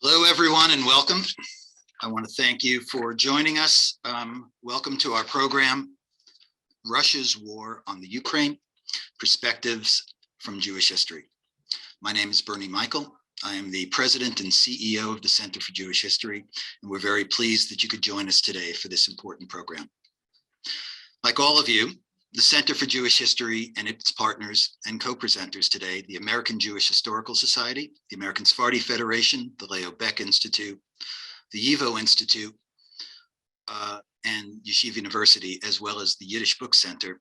Hello, everyone, and welcome. I want to thank you for joining us. Welcome to our program, Russia's War on the Ukraine, Perspectives from Jewish History. My name is Bernie Michael. I am the president and CEO of the Center for Jewish History, and we're very pleased that you could join us today for this important program. Like all of you, the Center for Jewish History and its partners and co-presenters today, the American Jewish Historical Society, the American Sephardi Federation, the Leo Baeck Institute, the YIVO Institute, and Yeshiva University, as well as the Yiddish Book Center,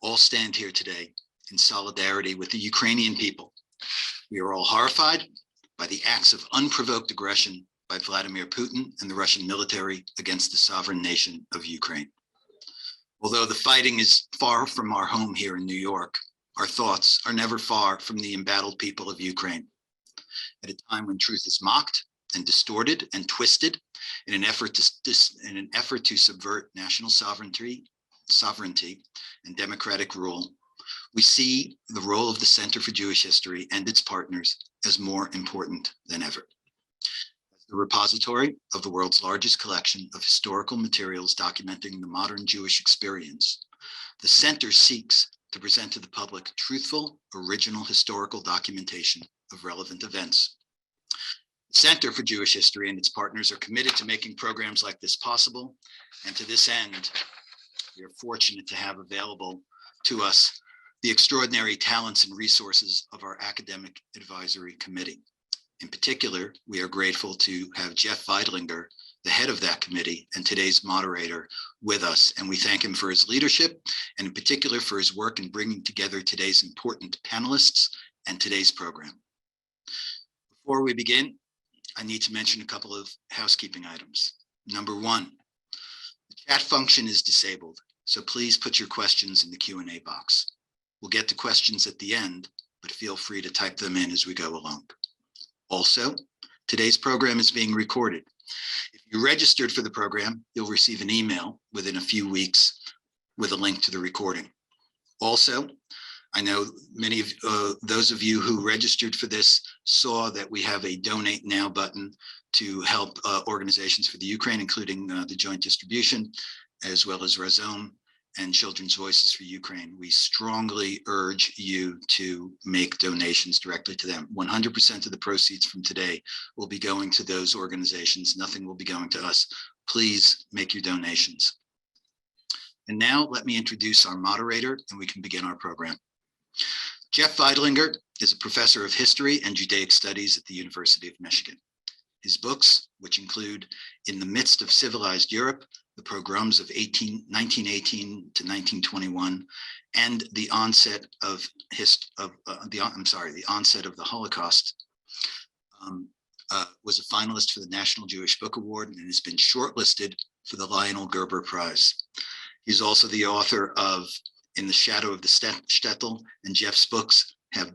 all stand here today in solidarity with the Ukrainian people. We are all horrified by the acts of unprovoked aggression by Vladimir Putin and the Russian military against the sovereign nation of Ukraine. Although the fighting is far from our home here in New York, our thoughts are never far from the embattled people of Ukraine. At a time when truth is mocked and distorted and twisted in an effort to subvert national sovereignty and democratic rule, we see the role of the Center for Jewish History and its partners as more important than ever. The repository of the world's largest collection of historical materials documenting the modern Jewish experience, the Center seeks to present to the public truthful, original historical documentation of relevant events. The Center for Jewish History and its partners are committed to making programs like this possible, and to this end, we are fortunate to have available to us the extraordinary talents and resources of our Academic Advisory Committee. In particular, we are grateful to have Jeff Veidlinger, the head of that committee and today's moderator, with us, and we thank him for his leadership and in particular for his work in bringing together today's important panelists and today's program. Before we begin, I need to mention a couple of housekeeping items. Number one, the chat function is disabled, so please put your questions in the Q&A box. We'll get to questions at the end, but feel free to type them in as we go along. Also, today's program is being recorded. If you registered for the program, you'll receive an email within a few weeks with a link to the recording. Also, I know many of those of you who registered for this saw that we have a Donate Now button to help organizations for the Ukraine, including the Joint Distribution, as well as Razom and Children's Voices for Ukraine. We strongly urge you to make donations directly to them. 100% of the proceeds from today will be going to those organizations. Nothing will be going to us. Please make your donations. And now let me introduce our moderator and we can begin our program. Jeff Veidlinger is a professor of history and Judaic studies at the University of Michigan. His books, which include In the Midst of Civilized Europe, The Pogroms of 1918 to 1921, and the onset of the Holocaust, was a finalist for the National Jewish Book Award and has been shortlisted for the Lionel Gerber Prize. He's also the author of In the Shadow of the Shtetl, and Jeff's books have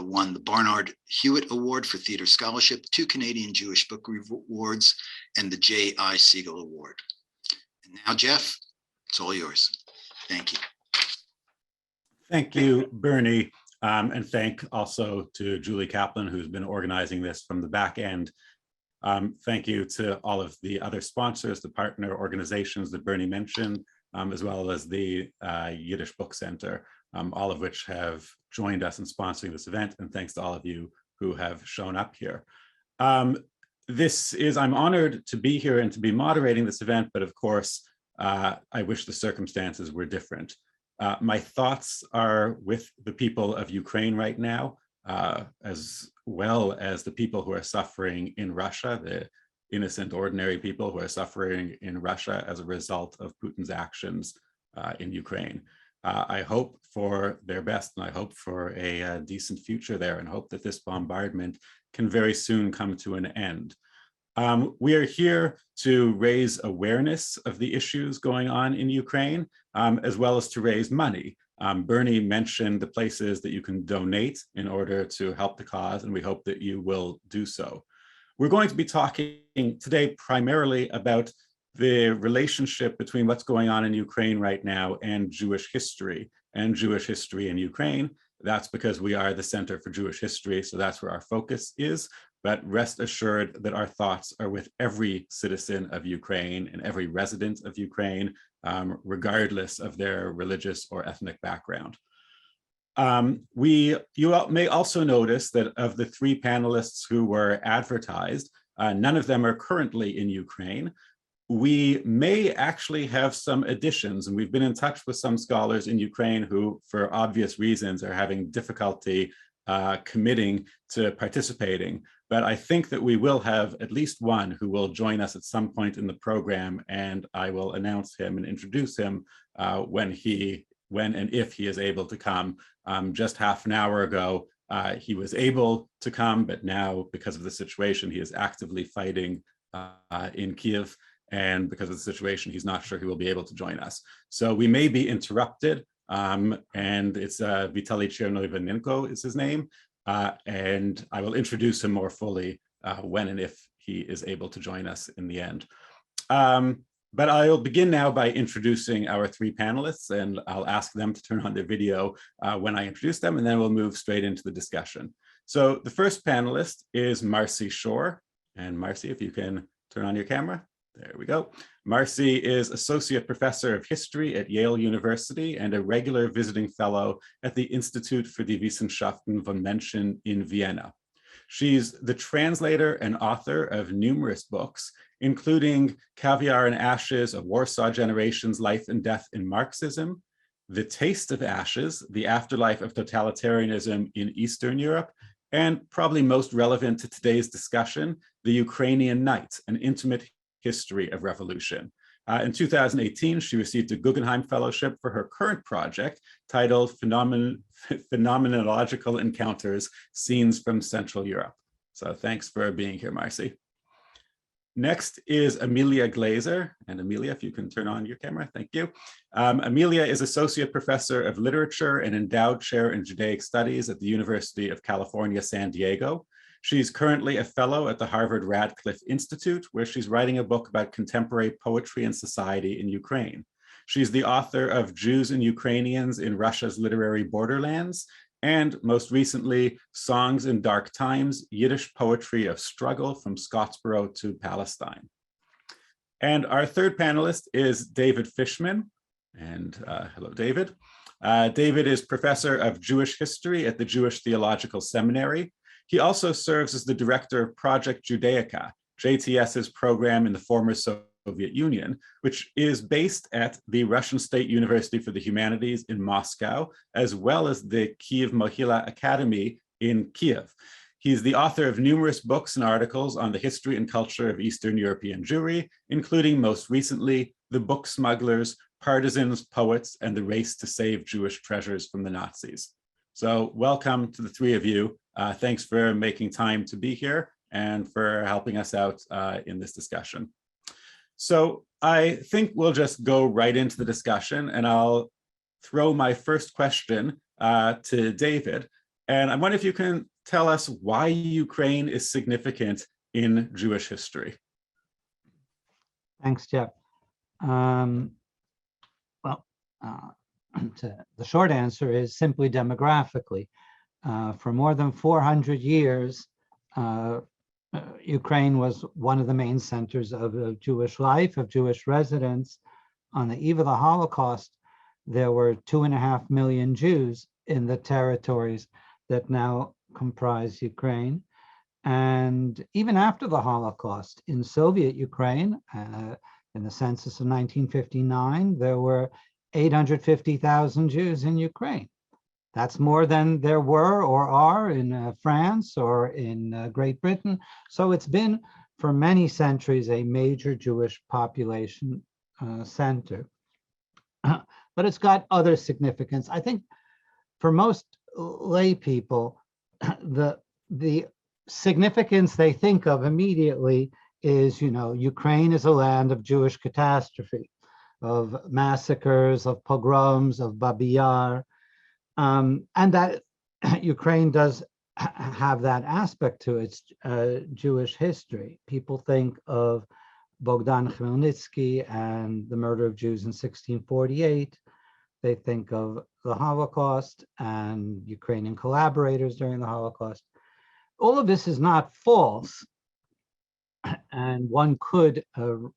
won the Barnard Hewitt Award for Theater Scholarship, 2 Canadian Jewish Book Awards, and the J.I. Siegel Award. And now, Jeff, it's all yours. Thank you. Thank you, Bernie, and thank also to Julie Kaplan, who's been organizing this from the back end. Thank you to all of the other sponsors, the partner organizations that Bernie mentioned, as well as the Yiddish Book Center, all of which have joined us in sponsoring this event, and thanks to all of you who have shown up here. I'm honored to be here and to be moderating this event, but of course, I wish the circumstances were different. My thoughts are with the people of Ukraine right now, as well as the people who are suffering in Russia, the innocent, ordinary people who are suffering in Russia as a result of Putin's actions in Ukraine. I hope for their best, and I hope for a decent future there, and hope that this bombardment can very soon come to an end. We are here to raise awareness of the issues going on in Ukraine, as well as to raise money. Bernie mentioned the places that you can donate in order to help the cause, and we hope that you will do so. We're going to be talking today primarily about the relationship between what's going on in Ukraine right now and Jewish history in Ukraine. That's because we are the Center for Jewish History, so that's where our focus is. but rest assured that our thoughts are with every citizen of Ukraine and every resident of Ukraine, regardless of their religious or ethnic background. You may also notice that of the three panelists who were advertised, none of them are currently in Ukraine. We may actually have some additions, and we've been in touch with some scholars in Ukraine who, for obvious reasons, are having difficulty committing to participating. But I think that we will have at least one who will join us at some point in the program, and I will announce him and introduce him when and if he is able to come. Just half an hour ago, he was able to come, but now, because of the situation, he is actively fighting in Kiev. And because of the situation, he's not sure he will be able to join us. So we may be interrupted. And it's Vitaly Chernoivanenko is his name. And I will introduce him more fully when and if he is able to join us in the end. But I'll begin now by introducing our three panelists, and I'll ask them to turn on their video when I introduce them, and then we'll move straight into the discussion. So the first panelist is Marcy Shore. And Marcy, if you can turn on your camera. There we go. Marcy is Associate Professor of History at Yale University and a regular visiting fellow at the Institute für die Wissenschaften von Menschen in Vienna. She's the translator and author of numerous books, including Caviar and Ashes, A Warsaw Generation's Life and Death in Marxism, The Taste of Ashes, The Afterlife of Totalitarianism in Eastern Europe, and probably most relevant to today's discussion, The Ukrainian Night, an intimate history of revolution. In 2018, she received a Guggenheim Fellowship for her current project titled Phenomenological Encounters, Scenes from Central Europe. So thanks for being here, Marcy. Next is Amelia Glaser. And Amelia, if you can turn on your camera, thank you. Amelia is Associate Professor of Literature and Endowed Chair in Judaic Studies at the University of California, San Diego. She's currently a fellow at the Harvard Radcliffe Institute, where she's writing a book about contemporary poetry and society in Ukraine. She's the author of Jews and Ukrainians in Russia's Literary Borderlands, and most recently, Songs in Dark Times, Yiddish Poetry of Struggle from Scottsboro to Palestine. And our third panelist is David Fishman. And hello, David. David is Professor of Jewish History at the Jewish Theological Seminary. He also serves as the director of Project Judaica, JTS's program in the former Soviet Union, which is based at the Russian State University for the Humanities in Moscow, as well as the Kiev Mohila Academy in Kiev. He's the author of numerous books and articles on the history and culture of Eastern European Jewry, including most recently, The Book Smugglers, Partisans, Poets, and the Race to Save Jewish Treasures from the Nazis. So welcome to the three of you. Thanks for making time to be here and for helping us out in this discussion. So I think we'll just go right into the discussion, and I'll throw my first question to David. And I wonder if you can tell us why Ukraine is significant in Jewish history. Thanks, Jeff. The short answer is simply demographically. For more than 400 years, Ukraine was one of the main centers of Jewish life, of Jewish residence. On the eve of the Holocaust, there were 2.5 million Jews in the territories that now comprise Ukraine. And even after the Holocaust, in Soviet Ukraine, in the census of 1959, there were 850,000 Jews in Ukraine. That's more than there were or are in France or in Great Britain. So it's been for many centuries a major Jewish population center. But it's got other significance. I think for most lay people, the significance they think of immediately is, Ukraine is a land of Jewish catastrophe, of massacres, of pogroms, of Babi Yar, and that Ukraine does have that aspect to its Jewish history. People think of Bogdan Khmelnytsky and the murder of Jews in 1648. They think of the Holocaust and Ukrainian collaborators during the Holocaust. all of this is not false, and one could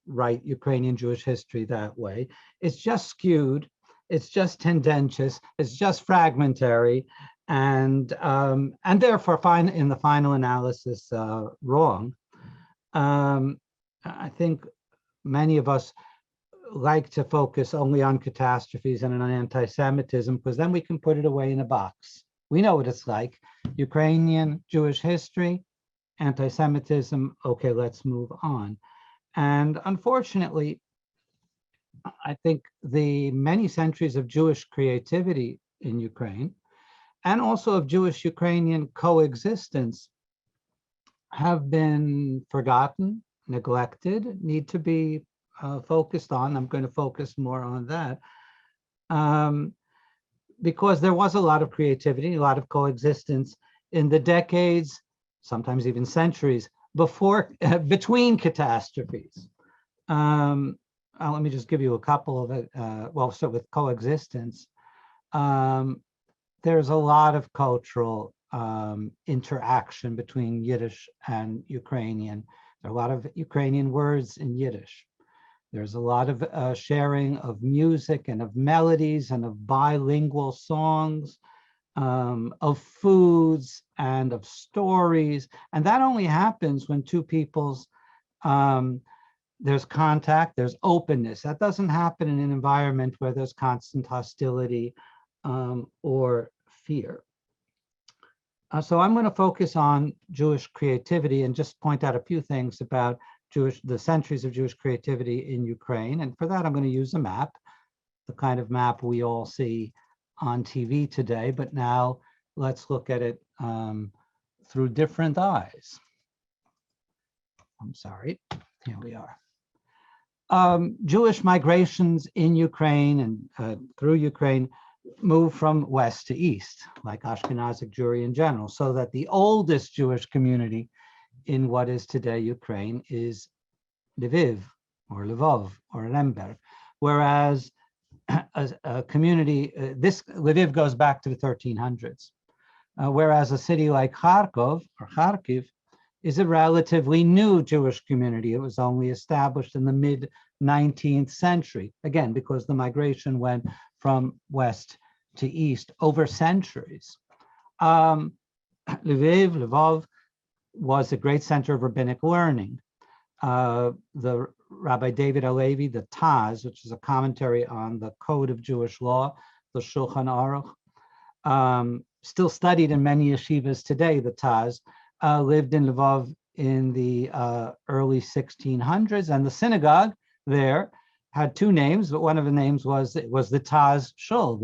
write Ukrainian Jewish history that way. It's just skewed, it's just tendentious, it's just fragmentary, and therefore in the final analysis wrong. I think many of us like to focus only on catastrophes and on anti-Semitism, because then we can put it away in a box. We know what it's like. Ukrainian Jewish history, anti-Semitism, okay, let's move on. And unfortunately, I think the many centuries of Jewish creativity in Ukraine, and also of Jewish-Ukrainian coexistence, have been forgotten, neglected, need to be focused on. I'm going to focus more on that. Because there was a lot of creativity, a lot of coexistence in the decades, sometimes even centuries, between catastrophes. Let me just give you a couple of it. Well, so with coexistence, there's a lot of cultural interaction between Yiddish and Ukrainian. There are a lot of Ukrainian words in Yiddish. There's a lot of sharing of music and of melodies and of bilingual songs, of foods and of stories. And that only happens when two people's, there's contact, there's openness. That doesn't happen in an environment where there's constant hostility or fear. So I'm going to focus on Jewish creativity and just point out a few things about the centuries of Jewish creativity in Ukraine. And for that, I'm going to use a map, the kind of map we all see on TV today, but now let's look at it through different eyes. I'm sorry, here we are. Jewish migrations in Ukraine and through Ukraine move from west to east, like Ashkenazic Jewry in general, so that the oldest Jewish community in what is today Ukraine is Lviv or Lvov or Lemberg, whereas a community, this Lviv goes back to the 1300s, whereas a city like Kharkov or Kharkiv is a relatively new Jewish community. It was only established in the mid-19th century, again, because the migration went from west to east over centuries. Lviv, Lvov, was a great center of rabbinic learning. The Rabbi David Halevi, the Taz, which is a commentary on the Code of Jewish Law, the Shulchan Aruch, still studied in many yeshivas today, the Taz, lived in Lvov in the early 1600s, and the synagogue there had two names, but one of the names was the Taz Shul,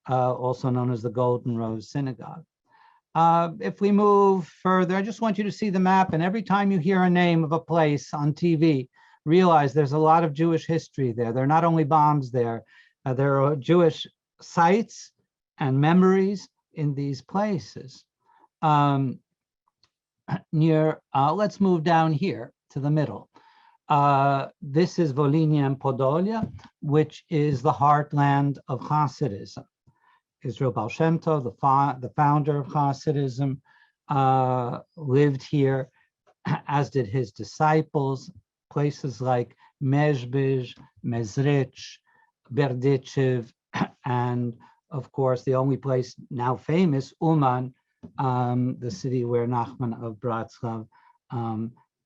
also known as the Golden Rose Synagogue. If we move further, I just want you to see the map, and every time you hear a name of a place on TV, realize there's a lot of Jewish history there. There are not only bombs there, there are Jewish sites and memories in these places. Let's move down here to the middle. This is Volhynia and Podolia, which is the heartland of Hasidism. Israel Baal Shem Tov, the founder of Hasidism, lived here, as did his disciples. Places like Mezhbizh, Mezrich, Berdichev, and of course, the only place now famous, Uman, the city where Nachman of Bratslav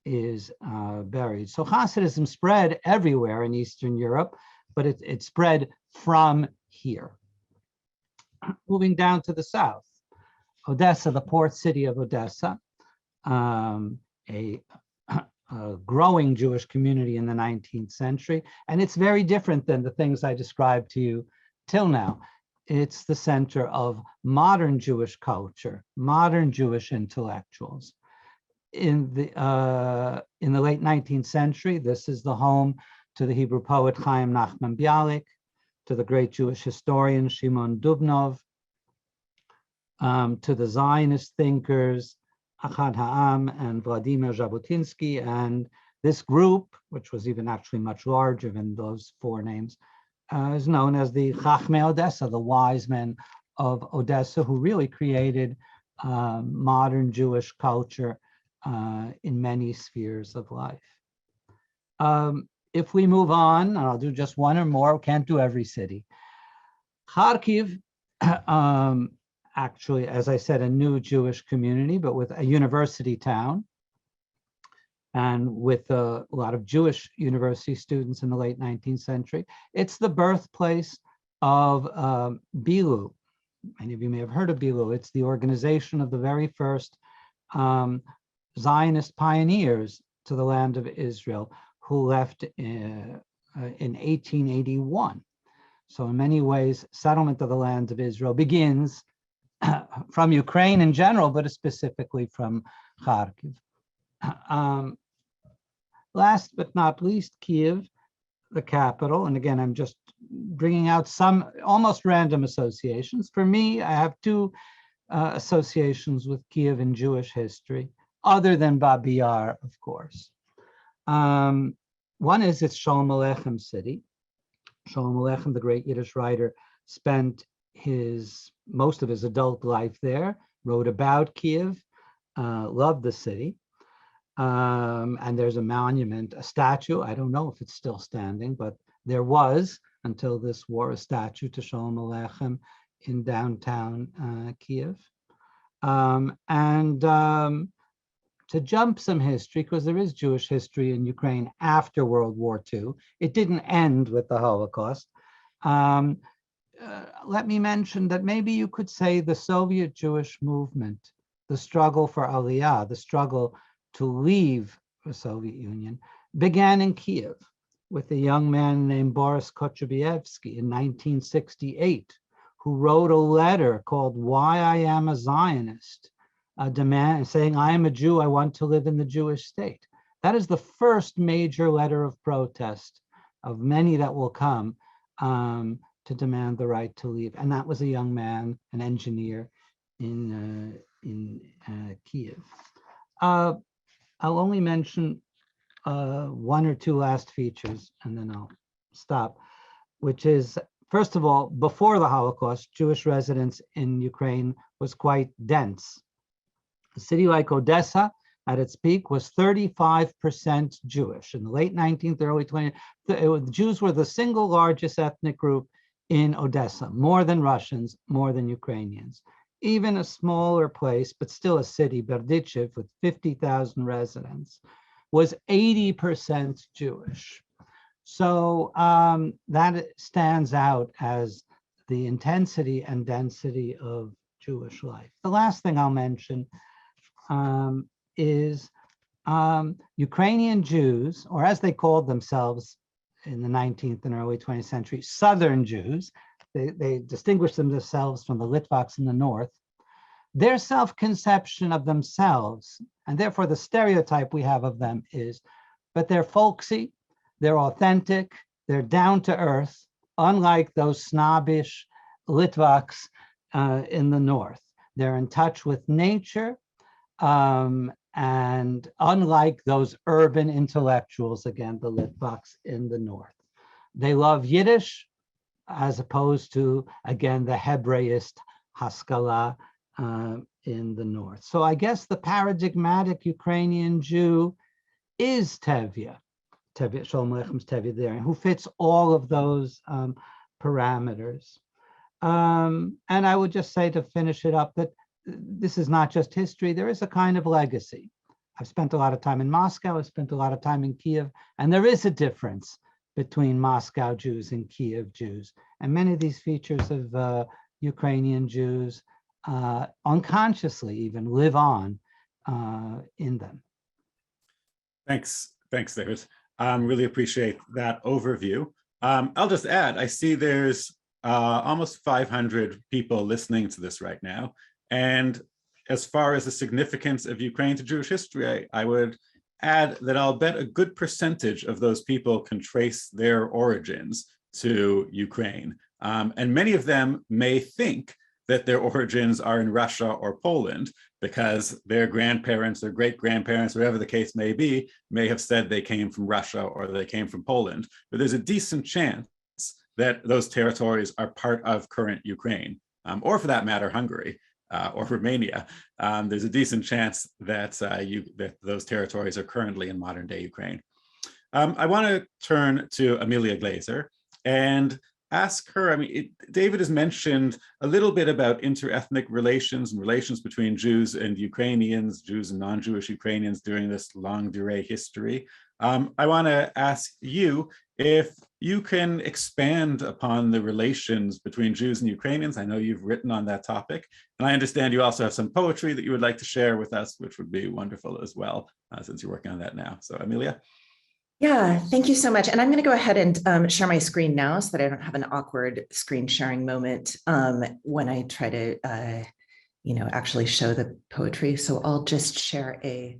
is buried. So Hasidism spread everywhere in Eastern Europe, but it spread from here. Moving down to the south, Odessa, the port city of Odessa, a growing Jewish community in the 19th century. And it's very different than the things I described to you till now. It's the center of modern Jewish culture, modern Jewish intellectuals. In the late 19th century, this is the home to the Hebrew poet Chaim Nachman Bialik, to the great Jewish historian Shimon Dubnov, to the Zionist thinkers Achad Ha'am and Vladimir Jabotinsky, and this group, which was even actually much larger than those four names, is known as the Chachmei Odessa, the Wise Men of Odessa, who really created modern Jewish culture in many spheres of life. If we move on, and I'll do just one or more, can't do every city. Kharkiv, actually, as I said, a new Jewish community, but with a university town and with a lot of Jewish university students in the late 19th century. It's the birthplace of Bilu. Many of you may have heard of Bilu. It's the organization of the very first Zionist pioneers to the land of Israel who left in 1881. So in many ways, settlement of the land of Israel begins from Ukraine in general, but specifically from Kharkiv. Last but not least, Kiev, the capital. And again, I'm just bringing out some almost random associations. For me, I have two associations with Kiev in Jewish history, other than Babi Yar, of course. One is it's Shalom Aleichem city. Shalom Aleichem, the great Yiddish writer, spent most of his adult life there, wrote about Kiev, loved the city. And there's a monument, a statue. I don't know if it's still standing, but there was, until this war, a statue to Shalom Aleichem in downtown Kiev. To jump some history, because there is Jewish history in Ukraine after World War II. It didn't end with the Holocaust. Let me mention that maybe you could say the Soviet Jewish movement, the struggle for Aliyah, the struggle to leave the Soviet Union, began in Kiev with a young man named Boris Kochubeyevsky in 1968, who wrote a letter called Why I Am a Zionist, a demand saying, I am a Jew, I want to live in the Jewish state. That is the first major letter of protest of many that will come to demand the right to leave. And that was a young man, an engineer in Kiev. I'll only mention one or two last features, and then I'll stop, which is, first of all, before the Holocaust, Jewish residence in Ukraine was quite dense. A city like Odessa, at its peak, was 35% Jewish. In the late 19th, early 20th, the Jews were the single largest ethnic group in Odessa, more than Russians, more than Ukrainians. Even a smaller place, but still a city, Berdichev, with 50,000 residents, was 80% Jewish. So that stands out as the intensity and density of Jewish life. The last thing I'll mention is Ukrainian Jews, or as they called themselves in the 19th and early 20th century, Southern Jews. They distinguished themselves from the Litvaks in the north. Their self-conception of themselves, and therefore the stereotype we have of them is, but they're folksy, they're authentic, they're down to earth, unlike those snobbish Litvaks in the north. They're in touch with nature, and unlike those urban intellectuals, again, the Litvaks in the north. They love Yiddish, as opposed to, again, the Hebraist Haskalah in the north. So I guess the paradigmatic Ukrainian Jew is Tevye Shalom Aleichem Tevye there, who fits all of those parameters. And I would just say, to finish it up, that this is not just history, there is a kind of legacy. I've spent a lot of time in Moscow, I've spent a lot of time in Kiev, and there is a difference between Moscow Jews and Kiev Jews. And many of these features of Ukrainian Jews unconsciously even live on in them. Thanks, David. Really appreciate that overview. I'll just add, I see there's almost 500 people listening to this right now. And as far as the significance of Ukraine to Jewish history, I would add that I'll bet a good percentage of those people can trace their origins to Ukraine. And many of them may think that their origins are in Russia or Poland because their grandparents or great-grandparents, whatever the case may be, may have said they came from Russia or they came from Poland. But there's a decent chance that those territories are part of current Ukraine, or for that matter, Hungary. or Romania, there's a decent chance that, that those territories are currently in modern-day Ukraine. I want to turn to Amelia Glaser and ask her, I mean, David has mentioned a little bit about interethnic relations and relations between Jews and Ukrainians, Jews and non-Jewish Ukrainians during this longue durée history. I want to ask you if you can expand upon the relations between Jews and Ukrainians. I know you've written on that topic, and I understand you also have some poetry that you would like to share with us, which would be wonderful as well, since you're working on that now. So Amelia. Yeah, thank you so much. And I'm going to go ahead and share my screen now so that I don't have an awkward screen sharing moment when I try to, actually show the poetry. So I'll just share a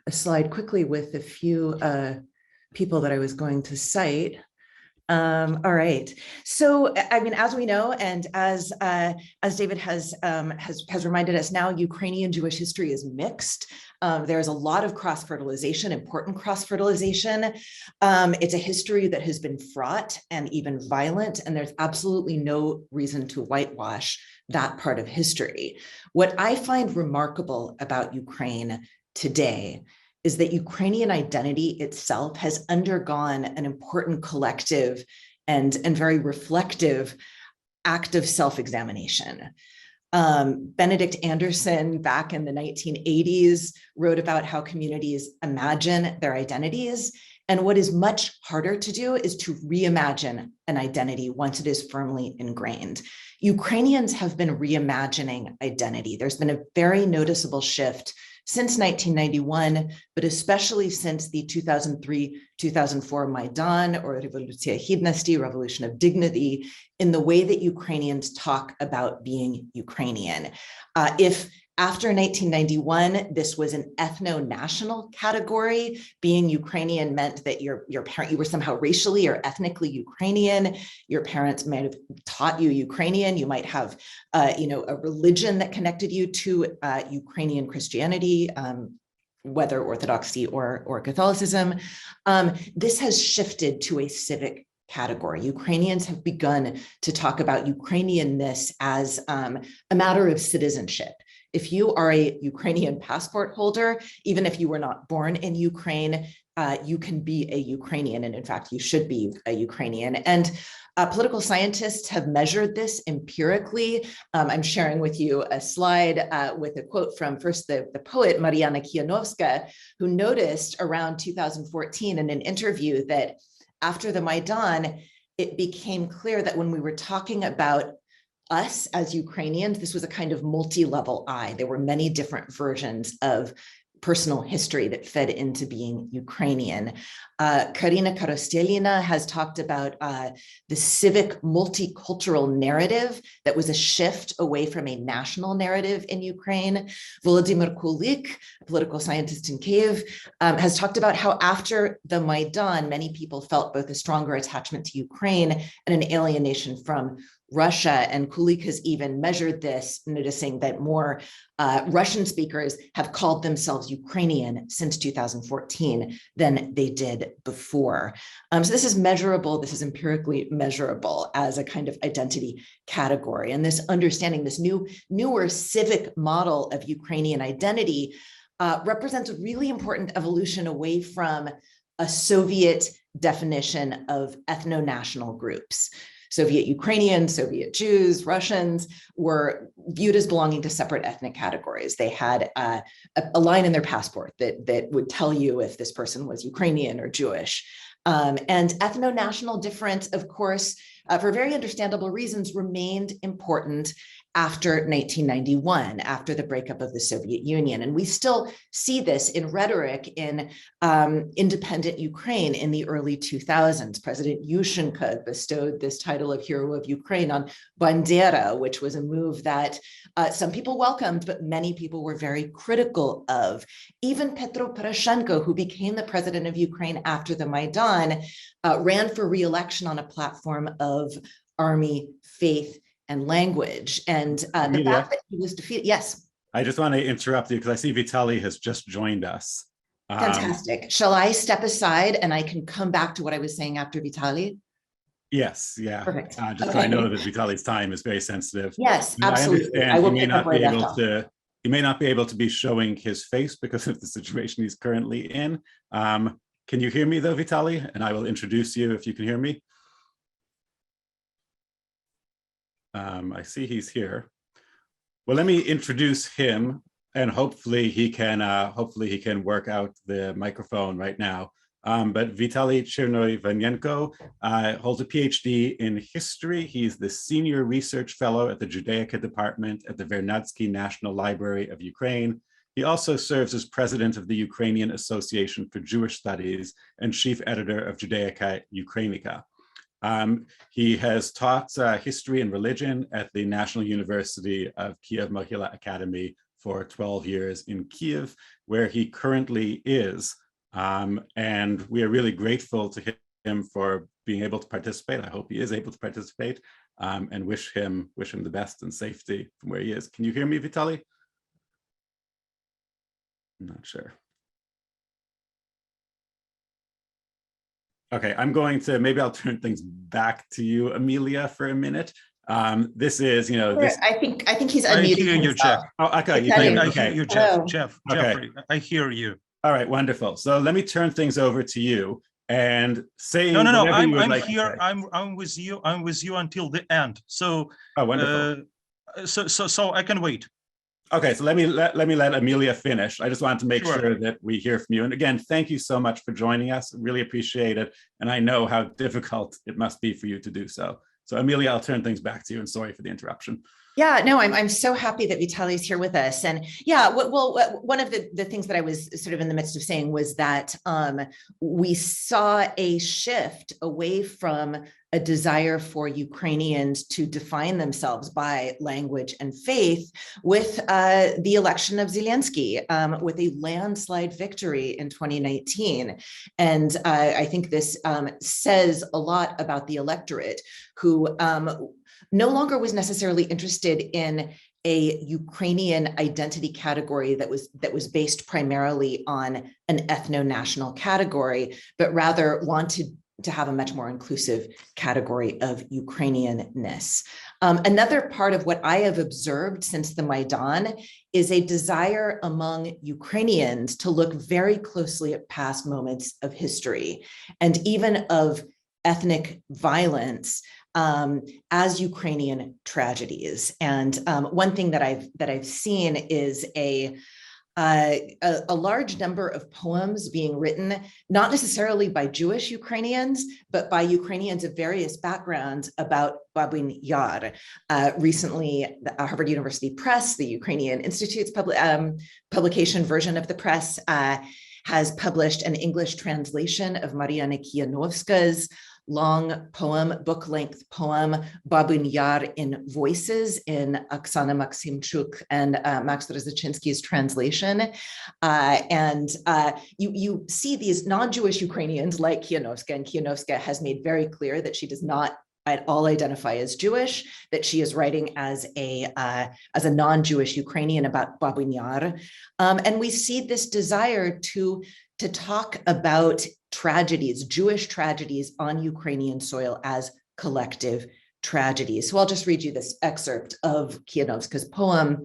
slide quickly with a few people that I was going to cite. All right. So, I mean, as we know, and as David has reminded us now, Ukrainian Jewish history is mixed. There's a lot of cross-fertilization, important cross-fertilization. It's a history that has been fraught and even violent, and there's absolutely no reason to whitewash that part of history. What I find remarkable about Ukraine today is that Ukrainian identity itself has undergone an important collective and very reflective act of self-examination. Benedict Anderson, back in the 1980s, wrote about how communities imagine their identities. And what is much harder to do is to reimagine an identity once it is firmly ingrained. Ukrainians have been reimagining identity. There's been a very noticeable shift since 1991, but especially since the 2003-2004 Maidan, or Revolucja Hidnosti, Revolution of Dignity, in the way that Ukrainians talk about being Ukrainian. If after 1991, this was an ethno-national category, being Ukrainian meant that you were somehow racially or ethnically Ukrainian. Your parents might have taught you Ukrainian. You might have, a religion that connected you to Ukrainian Christianity, whether Orthodoxy or Catholicism. This has shifted to a civic category. Ukrainians have begun to talk about Ukrainianness as a matter of citizenship. If you are a Ukrainian passport holder, even if you were not born in Ukraine, you can be a Ukrainian. And in fact, you should be a Ukrainian. And political scientists have measured this empirically. I'm sharing with you a slide with a quote from first the poet Mariana Kijanowska, who noticed around 2014 in an interview that after the Maidan, it became clear that when we were talking about us as Ukrainians, this was a kind of multi-level I. There were many different versions of personal history that fed into being Ukrainian. Karina Karostelina has talked about the civic multicultural narrative that was a shift away from a national narrative in Ukraine. Volodymyr Kulik, a political scientist in Kyiv, has talked about how after the Maidan, many people felt both a stronger attachment to Ukraine and an alienation from Russia. And Kulik has even measured this, noticing that more Russian speakers have called themselves Ukrainian since 2014 than they did before. So this is measurable, this is empirically measurable as a kind of identity category. And this understanding, this newer civic model of Ukrainian identity represents a really important evolution away from a Soviet definition of ethno-national groups. Soviet Ukrainians, Soviet Jews, Russians were viewed as belonging to separate ethnic categories. They had a line in their passport that would tell you if this person was Ukrainian or Jewish. And ethno-national difference, of course, for very understandable reasons, remained important after 1991, after the breakup of the Soviet Union. And we still see this in rhetoric in independent Ukraine in the early 2000s. President Yushchenko bestowed this title of Hero of Ukraine on Bandera, which was a move that some people welcomed, but many people were very critical of. Even Petro Poroshenko, who became the president of Ukraine after the Maidan, ran for re-election on a platform of army, faith, and language. And the fact that he was defeated, yes. I just want to interrupt you because I see Vitaly has just joined us. Fantastic. Shall I step aside and I can come back to what I was saying after Vitaly? Yes, yeah. Perfect. Just so I know that Vitaly's time is very sensitive. Yes, I absolutely. understand I will he may pick up not where be I left able off. to. He may not be able to be showing his face because of the situation he's currently in. Can you hear me though, Vitaly? And I will introduce you if you can hear me. I see he's here. Well, let me introduce him, and hopefully he can work out the microphone right now. But Vitaly Chernoivanenko holds a PhD in history. He's the senior research fellow at the Judaic department at the Vernadsky National Library of Ukraine. He also serves as president of the Ukrainian Association for Jewish Studies and chief editor of Judaica Ukrainica. He has taught history and religion at the National University of Kiev Mohyla Academy for 12 years in Kiev, where he currently is. And we are really grateful to him for being able to participate. I hope he is able to participate, and wish him the best and safety from where he is. Can you hear me, Vitaly? I'm not sure. Okay, I'm going to, maybe I'll turn things back to you, Amelia, for a minute. This is, this. I think he's I unmuting hear you, Jeff. himself. Oh, okay, you I can, I okay. hear you, Jeff. Hello. Okay. Jeffrey, I hear you. All right, wonderful. So let me turn things over to you and say No. whatever you would I'm like here. to say. I'm with you. I'm with you until the end. So, Oh, wonderful. So I can wait. Okay, so let me let Amelia finish. I just wanted to make Sure. sure that we hear from you. And again, thank you so much for joining us. Really appreciate it. And I know how difficult it must be for you to do so. So Amelia, I'll turn things back to you, and sorry for the interruption. Yeah, no, I'm so happy that Vitaly's here with us. And yeah, well, one of the things that I was sort of in the midst of saying was that we saw a shift away from a desire for Ukrainians to define themselves by language and faith with the election of Zelensky, with a landslide victory in 2019. And I think this says a lot about the electorate, who no longer was necessarily interested in a Ukrainian identity category that was based primarily on an ethno-national category, but rather wanted to have a much more inclusive category of Ukrainianness. Another part of what I have observed since the Maidan is a desire among Ukrainians to look very closely at past moments of history and even of ethnic violence as Ukrainian tragedies. And one thing that I've seen is a large number of poems being written, not necessarily by Jewish Ukrainians, but by Ukrainians of various backgrounds about Babyn Yar. Recently, the Harvard University Press, the Ukrainian Institute's publication version of the press, has published an English translation of Mariana Kianovska's long poem, book-length poem, Babyn Yar in Voices, in Oksana Maksimchuk and Max Rozachinsky's translation. You see these non-Jewish Ukrainians like Kianovska, and Kianovska has made very clear that she does not at all identify as Jewish, that she is writing as a non-Jewish Ukrainian about Babyn Yar. And we see this desire to talk about tragedies, Jewish tragedies on Ukrainian soil as collective tragedies. So I'll just read you this excerpt of Kianovska's poem.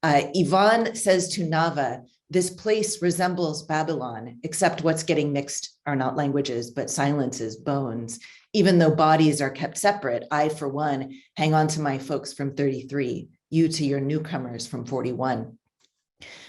Ivan says to Nava, "This place resembles Babylon, except what's getting mixed are not languages, but silences, bones. Even though bodies are kept separate, I, for one, hang on to my folks from 33, you to your newcomers from 41.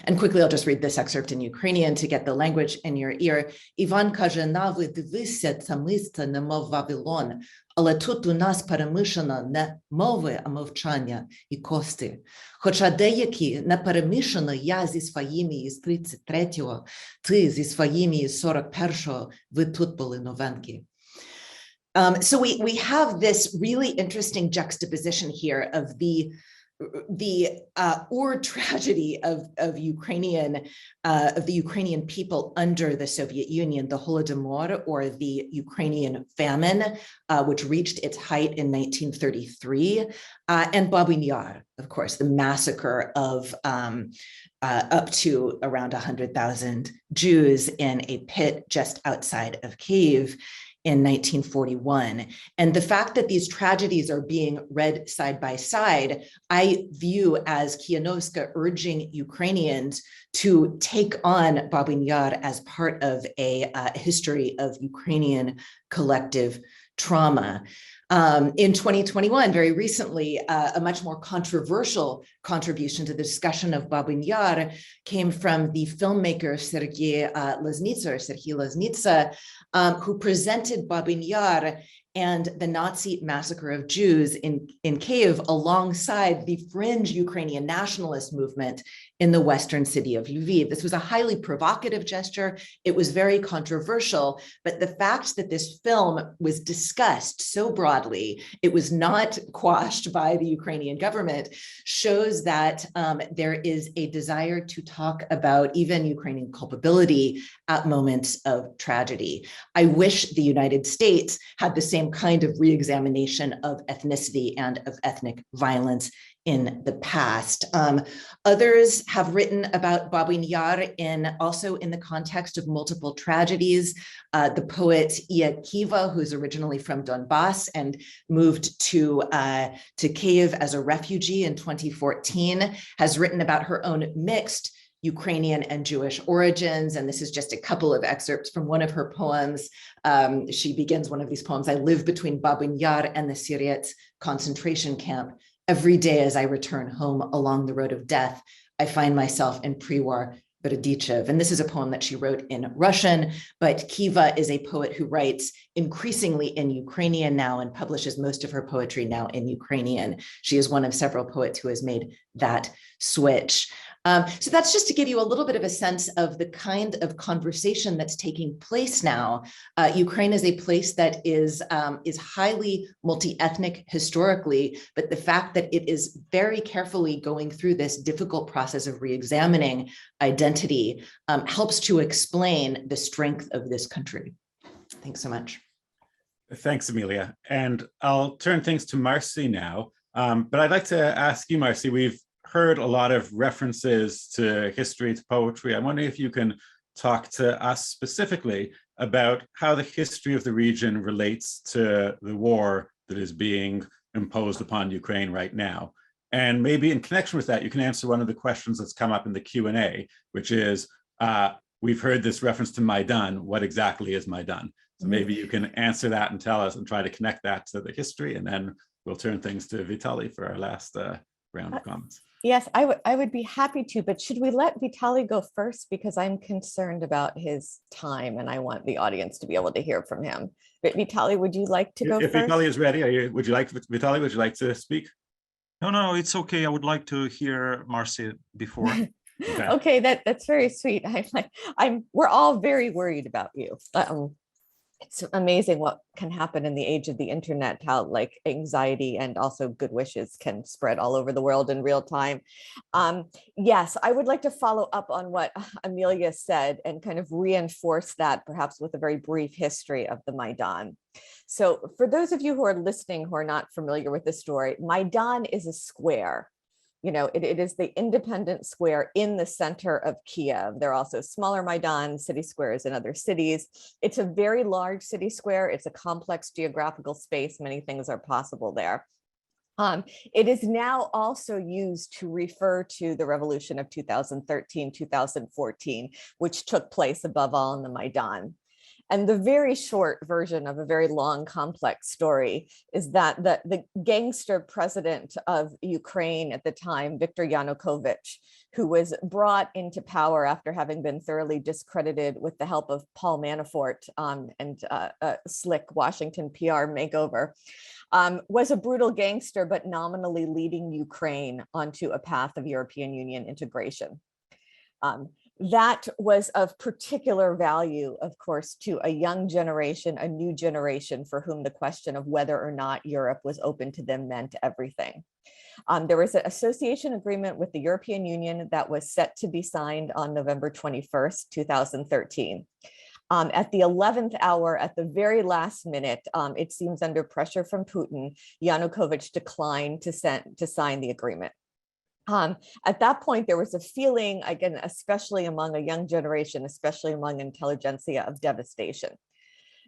And quickly, I'll just read this excerpt in Ukrainian to get the language in your ear. Ivan каже, Нави, дивися, це місце немов Вавилон, але тут у нас перемішано не мови, а мовчання і кости. Хоча деякі не перемішано я зі своїми із 33-го, ти зі своїми із 41-го, ви тут були новенькі. So we have this really interesting juxtaposition here of the tragedy of the Ukrainian people under the Soviet Union, the Holodomor, or the Ukrainian famine, which reached its height in 1933, and Babyn Yar, of course, the massacre of up to around 100,000 Jews in a pit just outside of Kyiv in 1941. And the fact that these tragedies are being read side by side, I view as Kianowska urging Ukrainians to take on Babyn Yar as part of a history of Ukrainian collective trauma. In 2021, very recently, a much more controversial contribution to the discussion of Babyn Yar came from the filmmaker Sergei Loznitsa, who presented Babyn Yar and the Nazi massacre of Jews in Kyiv alongside the fringe Ukrainian nationalist movement in the western city of Lviv. This was a highly provocative gesture. It was very controversial, but the fact that this film was discussed so broadly, it was not quashed by the Ukrainian government, shows that there is a desire to talk about even Ukrainian culpability at moments of tragedy. I wish the United States had the same kind of re-examination of ethnicity and of ethnic violence in the past. Others have written about Babyn Yar also in the context of multiple tragedies. The poet Iya Kiva, who's originally from Donbass and moved to Kyiv as a refugee in 2014, has written about her own mixed Ukrainian and Jewish origins. And this is just a couple of excerpts from one of her poems. She begins one of these poems: I live between Babyn Yar and the Syriets concentration camp. Every day as I return home along the road of death, I find myself in pre-war Berdichev. And this is a poem that she wrote in Russian, but Kiva is a poet who writes increasingly in Ukrainian now and publishes most of her poetry now in Ukrainian. She is one of several poets who has made that switch. So that's just to give you a little bit of a sense of the kind of conversation that's taking place now. Ukraine is a place that is highly multi-ethnic historically, but the fact that it is very carefully going through this difficult process of re-examining identity helps to explain the strength of this country. Thanks so much. Thanks, Amelia. And I'll turn things to Marcy now. But I'd like to ask you, Marcy, we've heard a lot of references to history, to poetry. I'm wondering if you can talk to us specifically about how the history of the region relates to the war that is being imposed upon Ukraine right now. And maybe in connection with that, you can answer one of the questions that's come up in the Q&A, which is, we've heard this reference to Maidan. What exactly is Maidan? So maybe you can answer that and tell us and try to connect that to the history, and then we'll turn things to Vitaly for our last round of comments. Yes, I would be happy to, but should we let Vitaly go first? Because I'm concerned about his time and I want the audience to be able to hear from him. But Vitaly, would you like to go if first? If Vitaly is ready, Vitaly, would you like to speak? No, it's okay. I would like to hear Marcy before. Okay, that's very sweet. We're all very worried about you. It's amazing what can happen in the age of the internet, how like anxiety and also good wishes can spread all over the world in real time. Yes, I would like to follow up on what Amelia said and kind of reinforce that perhaps with a very brief history of the Maidan. So for those of you who are listening who are not familiar with the story, Maidan is a square. You know, it is the independent square in the center of Kiev. There are also smaller Maidan city squares in other cities. It's a very large city square. It's a complex geographical space. Many things are possible there. It is now also used to refer to the revolution of 2013, 2014, which took place above all in the Maidan. And the very short version of a very long, complex story is that the gangster president of Ukraine at the time, Viktor Yanukovych, who was brought into power after having been thoroughly discredited with the help of Paul Manafort and a slick Washington PR makeover, was a brutal gangster, but nominally leading Ukraine onto a path of European Union integration. That was of particular value, of course, to a young generation, a new generation for whom the question of whether or not Europe was open to them meant everything. There was an association agreement with the European Union that was set to be signed on November 21st, 2013. At the 11th hour, at the very last minute, it seems under pressure from Putin, Yanukovych declined to sign the agreement. At that point, there was a feeling, again, especially among a young generation, especially among intelligentsia, of devastation.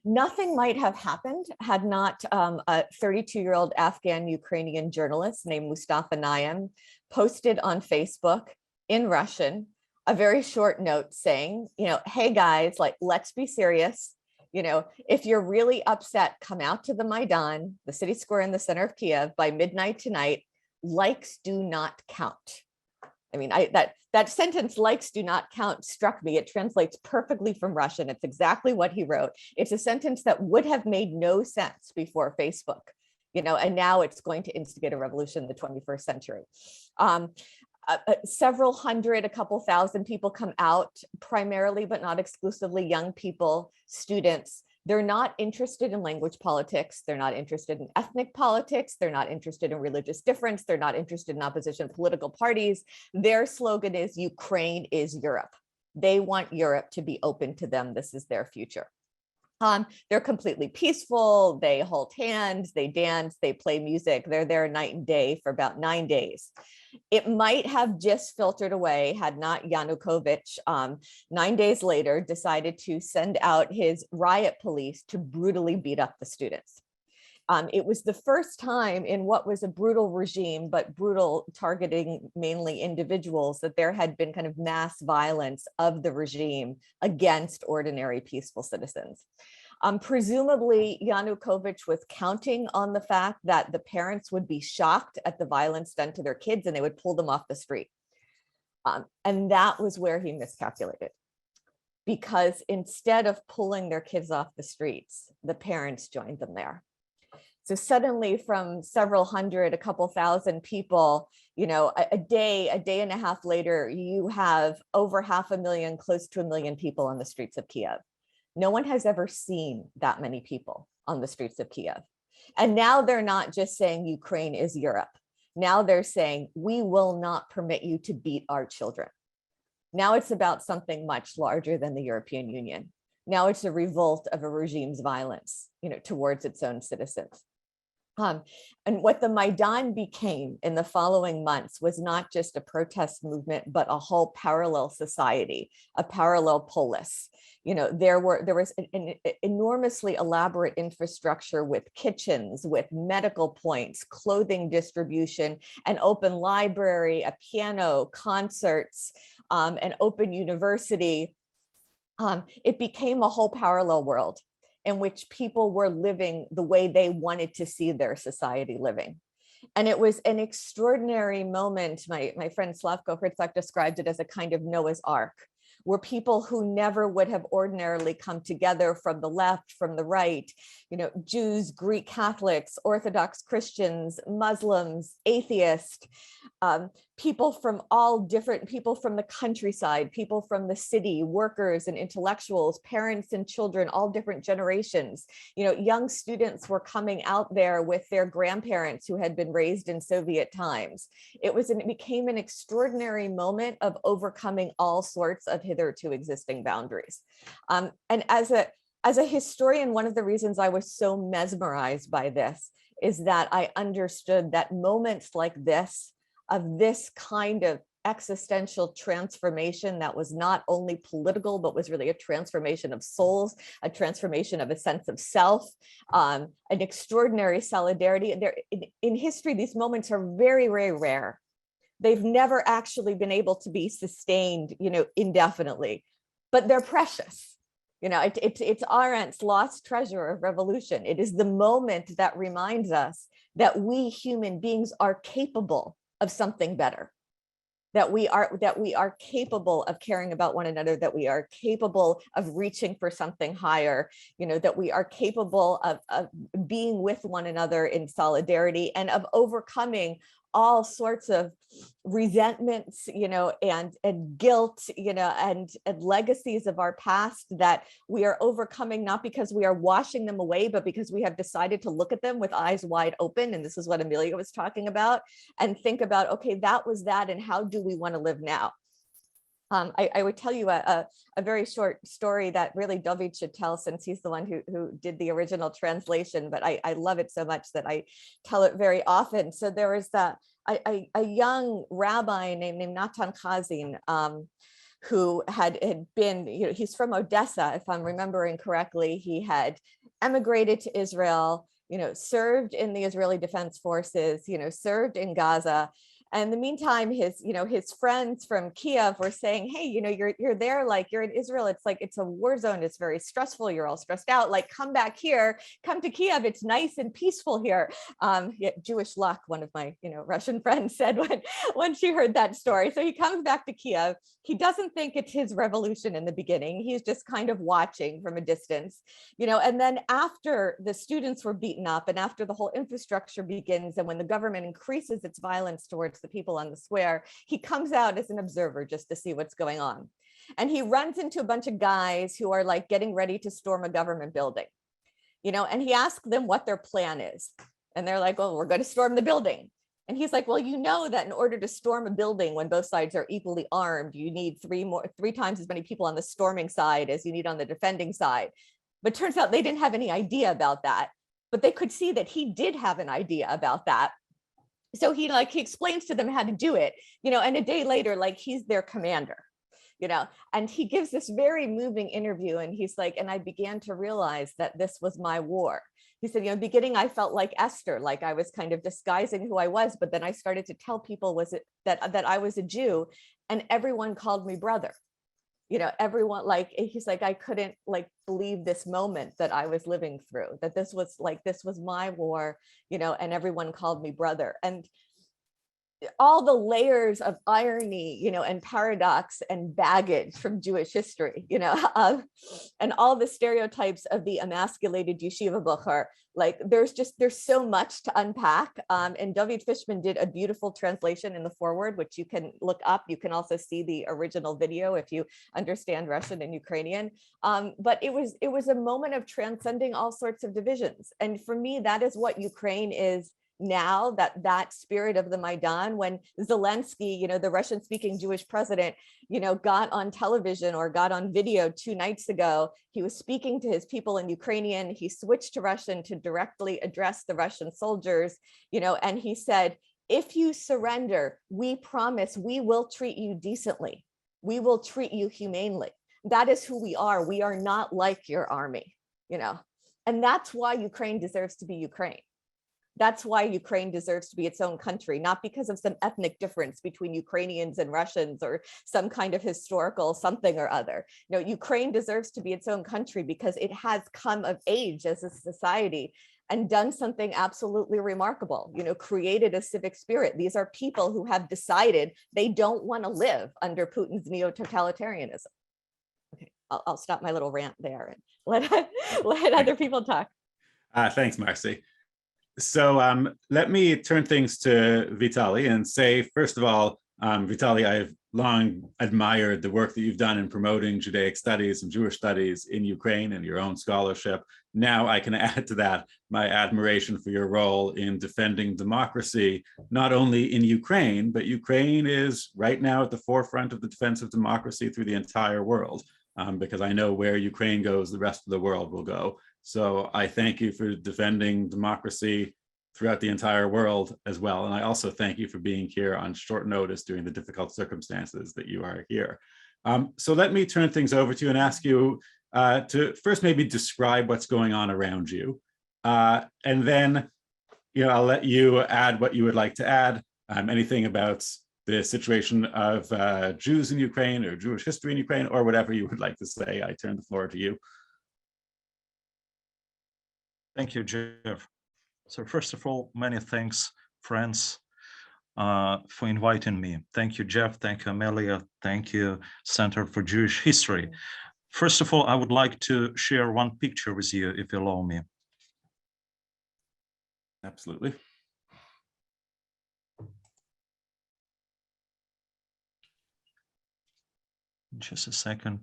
Nothing might have happened had not a 32-year-old Afghan Ukrainian journalist named Mustafa Naim posted on Facebook in Russian a very short note saying, hey guys, like, let's be serious. If you're really upset, come out to the Maidan, the city square in the center of Kiev, by midnight tonight. Likes do not count. I mean, that sentence, likes do not count, struck me. It translates perfectly from Russian. It's exactly what he wrote. It's a sentence that would have made no sense before Facebook, and now it's going to instigate a revolution in the 21st century. Several hundred, a couple thousand people come out, primarily, but not exclusively, young people, students. They're not interested in language politics. They're not interested in ethnic politics. They're not interested in religious difference. They're not interested in opposition to political parties. Their slogan is Ukraine is Europe. They want Europe to be open to them. This is their future. They're completely peaceful. They hold hands, they dance, they play music. They're there night and day for about 9 days. It might have just filtered away had not Yanukovych 9 days later decided to send out his riot police to brutally beat up the students. It was the first time in what was a brutal regime, but brutal, targeting mainly individuals, that there had been kind of mass violence of the regime against ordinary peaceful citizens. Presumably, Yanukovych was counting on the fact that the parents would be shocked at the violence done to their kids and they would pull them off the street. And that was where he miscalculated. Because instead of pulling their kids off the streets, the parents joined them there. So suddenly, from several hundred, a couple thousand people, a day and a half later, you have over 500,000, close to 1 million people on the streets of Kiev. No one has ever seen that many people on the streets of Kiev. And now they're not just saying Ukraine is Europe. Now they're saying, we will not permit you to beat our children. Now it's about something much larger than the European Union. Now it's a revolt of a regime's violence, towards its own citizens. And what the Maidan became in the following months was not just a protest movement, but a whole parallel society, a parallel polis. There was an enormously elaborate infrastructure with kitchens, with medical points, clothing distribution, an open library, a piano, concerts, an open university. It became a whole parallel world in which people were living the way they wanted to see their society living. And it was an extraordinary moment. My friend Slavko Hrycak described it as a kind of Noah's Ark, where people who never would have ordinarily come together from the left, from the right, Jews, Greek Catholics, Orthodox Christians, Muslims, atheists, people from all different, people from the countryside, people from the city, workers and intellectuals, parents and children, all different generations. Young students were coming out there with their grandparents who had been raised in Soviet times. It became an extraordinary moment of overcoming all sorts of hitherto existing boundaries. And as a historian, one of the reasons I was so mesmerized by this is that I understood that moments like this, of this kind of existential transformation that was not only political, but was really a transformation of souls, a transformation of a sense of self, an extraordinary solidarity. In history, these moments are very, very rare. They've never actually been able to be sustained, indefinitely, but they're precious. It's Arendt's lost treasure of revolution. It is the moment that reminds us that we human beings are capable of something better, that we are capable of caring about one another, that we are capable of reaching for something higher, that we are capable of being with one another in solidarity and of overcoming all sorts of resentments, and guilt, and legacies of our past that we are overcoming, not because we are washing them away, but because we have decided to look at them with eyes wide open. And this is what Amelia was talking about, and think about, okay, that was that, and how do we want to live now? I would tell you a very short story that really David should tell, since he's the one who did the original translation, but I love it so much that I tell it very often. So there was a young rabbi named Natan Chazin, who had been, he's from Odessa, if I'm remembering correctly. He had emigrated to Israel, served in the Israeli Defense Forces, served in Gaza. And in the meantime, his friends from Kiev were saying, hey, you're there, like you're in Israel. It's like, it's a war zone. It's very stressful. You're all stressed out. Like, come back here, come to Kiev. It's nice and peaceful here. Jewish luck, one of my, Russian friends said when she heard that story. So he comes back to Kiev. He doesn't think it's his revolution in the beginning. He's just kind of watching from a distance, and then after the students were beaten up and after the whole infrastructure begins, and when the government increases its violence towards the people on the square, he comes out as an observer just to see what's going on. And he runs into a bunch of guys who are like getting ready to storm a government building, and he asks them what their plan is. And they're like, well, we're going to storm the building. And he's like, well, that in order to storm a building when both sides are equally armed, you need three times as many people on the storming side as you need on the defending side. But turns out they didn't have any idea about that, but they could see that he did have an idea about that. So he explains to them how to do it, and a day later, he's their commander, and he gives this very moving interview. And he's like, and I began to realize that this was my war. He said, in the beginning, I felt like Esther, like I was kind of disguising who I was. But then I started to tell people that I was a Jew, and everyone called me brother. Everyone, he's like, I couldn't believe this moment that I was living through, that this was my war, and everyone called me brother. And all the layers of irony, and paradox and baggage from Jewish history, and all the stereotypes of the emasculated yeshiva bocher. There's so much to unpack. And David Fishman did a beautiful translation in the foreword, which you can look up. You can also see the original video if you understand Russian and Ukrainian. But it was a moment of transcending all sorts of divisions. And for me, that is what Ukraine is now, that spirit of the Maidan. When Zelensky, the Russian-speaking Jewish president, got on television or got on video 2 nights ago, he was speaking to his people in Ukrainian. He switched to Russian to directly address the Russian soldiers, and he said, if you surrender, we promise we will treat you decently. We will treat you humanely. That is who we are. We are not like your army, and that's why Ukraine deserves to be Ukraine. That's why Ukraine deserves to be its own country, not because of some ethnic difference between Ukrainians and Russians or some kind of historical something or other. Ukraine deserves to be its own country because it has come of age as a society and done something absolutely remarkable, created a civic spirit. These are people who have decided they don't want to live under Putin's neo-totalitarianism. Okay, I'll stop my little rant there and let other people talk. Thanks, Marcy. So let me turn things to Vitaly and say, first of all, Vitaly, I've long admired the work that you've done in promoting Judaic studies and Jewish studies in Ukraine and your own scholarship. Now I can add to that my admiration for your role in defending democracy, not only in Ukraine, but Ukraine is right now at the forefront of the defense of democracy through the entire world, because I know where Ukraine goes, the rest of the world will go. So I thank you for defending democracy throughout the entire world as well. And I also thank you for being here on short notice during the difficult circumstances that you are here. So let me turn things over to you and ask you to first maybe describe what's going on around you. And then I'll let you add what you would like to add, anything about the situation of Jews in Ukraine or Jewish history in Ukraine, or whatever you would like to say. I turn the floor to you. Thank you, Jeff. So first of all, many thanks, friends, for inviting me. Thank you, Jeff. Thank you, Amelia. Thank you, Center for Jewish History. First of all, I would like to share one picture with you, if you allow me. Absolutely. Just a second.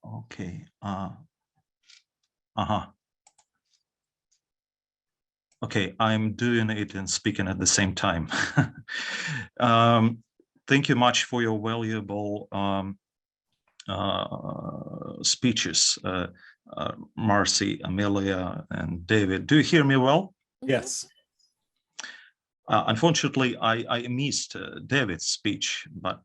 Okay. Okay, I'm doing it and speaking at the same time. Thank you much for your valuable speeches, Marcy, Amelia, and David. Do you hear me well? Yes. Unfortunately, I missed David's speech, but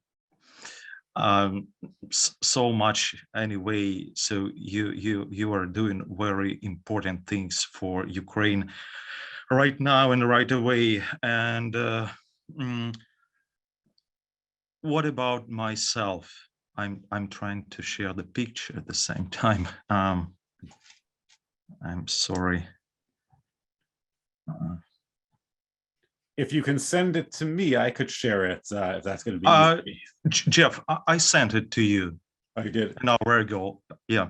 so much anyway. So you are doing very important things for Ukraine right now and right away. And what about myself? I'm trying to share the picture at the same time. I'm sorry. If you can send it to me, I could share it if that's going to be easy. Jeff, I sent it to you. Oh, you did? An hour ago. Yeah.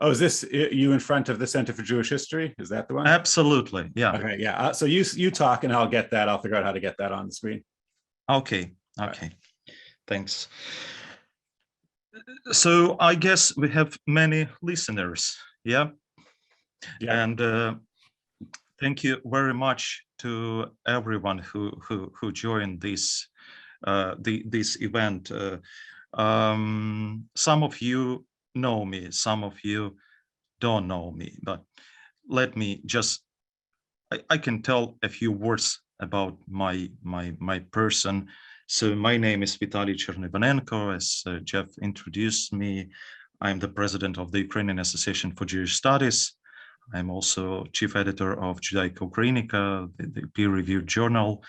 Oh, is this you in front of the Center for Jewish History? Is that the one? Absolutely. Yeah. Okay. Yeah. So you talk and I'll get that. I'll figure out how to get that on the screen. Okay. Okay. Thanks. So I guess we have many listeners. Yeah. Yeah. And thank you very much to everyone who joined this this event. Some of you know me, some of you don't know me, but let me just I can tell a few words about my person. So my name is Vitaly Chernoivanenko. As Jeff introduced me, I'm the president of the Ukrainian Association for Jewish Studies. I'm also chief editor of Judaic, the peer-reviewed journal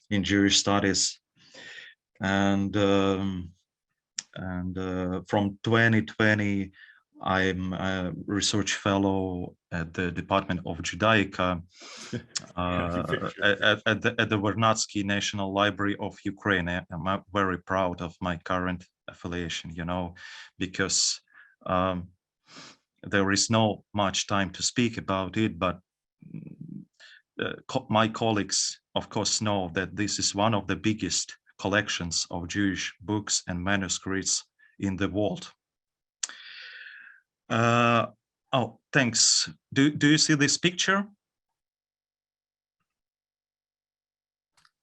in Jewish studies. And from 2020, I'm a research fellow at the Department of Judaic at the Vernadsky National Library of Ukraine. I'm very proud of my current affiliation, you know, because there is no much time to speak about it, but my colleagues, of course, know that this is one of the biggest collections of Jewish books and manuscripts in the world. Oh, thanks. Do you see this picture?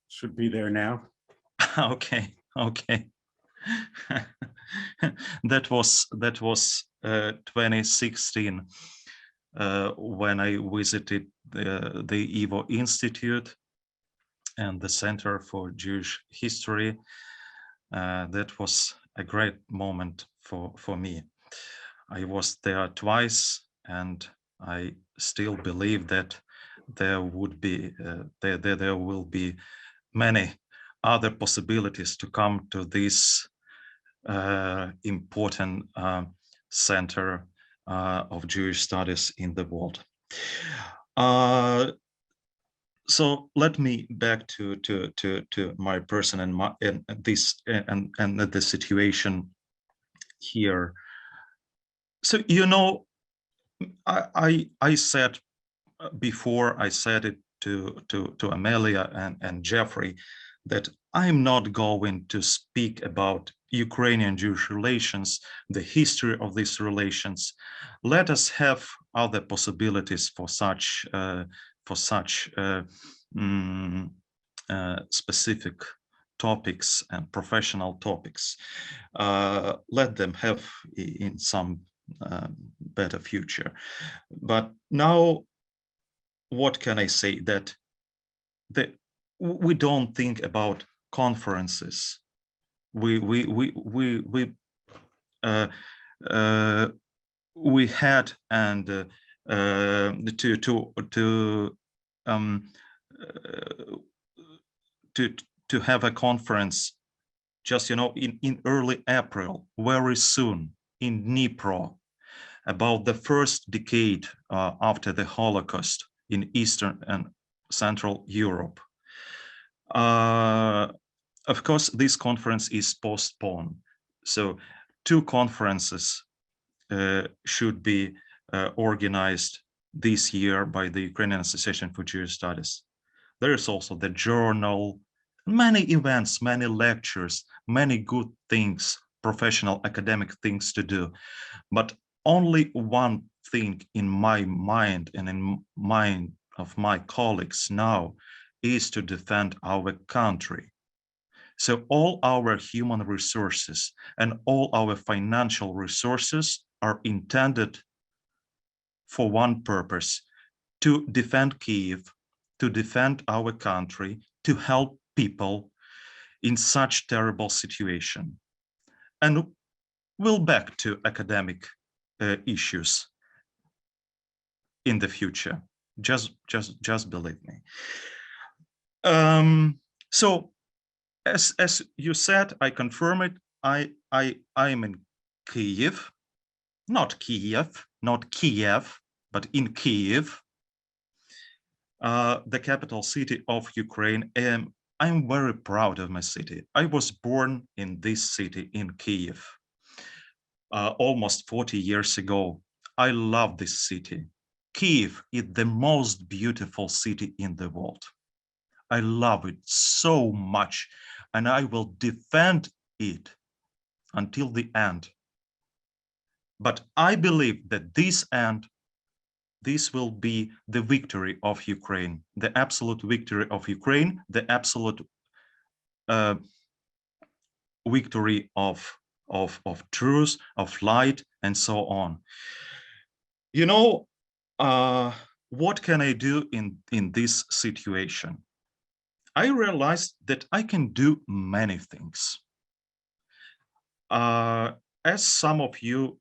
Should be there now. Okay. that was 2016 when I visited the Evo Institute and the Center for Jewish History. That was a great moment for me. I was there twice, and I still believe that there would be there will be many other possibilities to come to this important center of Jewish studies in the world. So let me back to my person and the situation here. So, you know, I said before, I said it to Amelia and Jeffrey, that I'm not going to speak about Ukrainian Jewish relations, the history of these relations. Let us have other possibilities for such specific topics and professional topics. Let them have in some better future. But now, what can I say? That we don't think about conferences. We had and to have a conference just, you know, in early April, very soon, in Dnipro, about the first decade after the Holocaust in Eastern and Central Europe. Of course, this conference is postponed. So 2 conferences should be organized this year by the Ukrainian Association for Jewish Studies. There is also the journal, many events, many lectures, many good things, professional academic things to do. But only one thing in my mind and in mind of my colleagues now is to defend our country. So all our human resources and all our financial resources are intended for one purpose: to defend Kyiv, to defend our country, to help people in such terrible situation. And we'll back to academic issues in the future. Just believe me. So as you said, I confirm it. I am in Kyiv, not Kiev, but in Kyiv, the capital city of Ukraine. I'm very proud of my city. I was born in this city in Kyiv almost 40 years ago. I love this city. Kyiv is the most beautiful city in the world. I love it so much, and I will defend it until the end. But I believe that this will be the victory of Ukraine, the absolute victory of Ukraine, the absolute victory of truth, of light, and so on. You know, what can I do in this situation? I realized that I can do many things. As some of you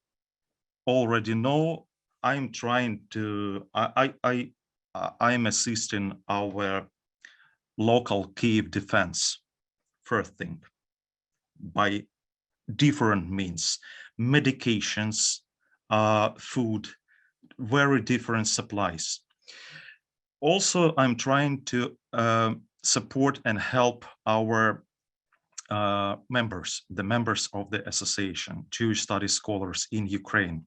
already know, I'm trying to, I'm assisting our local Kyiv defense, first thing, by different means, medications, food, very different supplies. Also, I'm trying to support and help our members, the members of the association, Jewish Studies Scholars in Ukraine.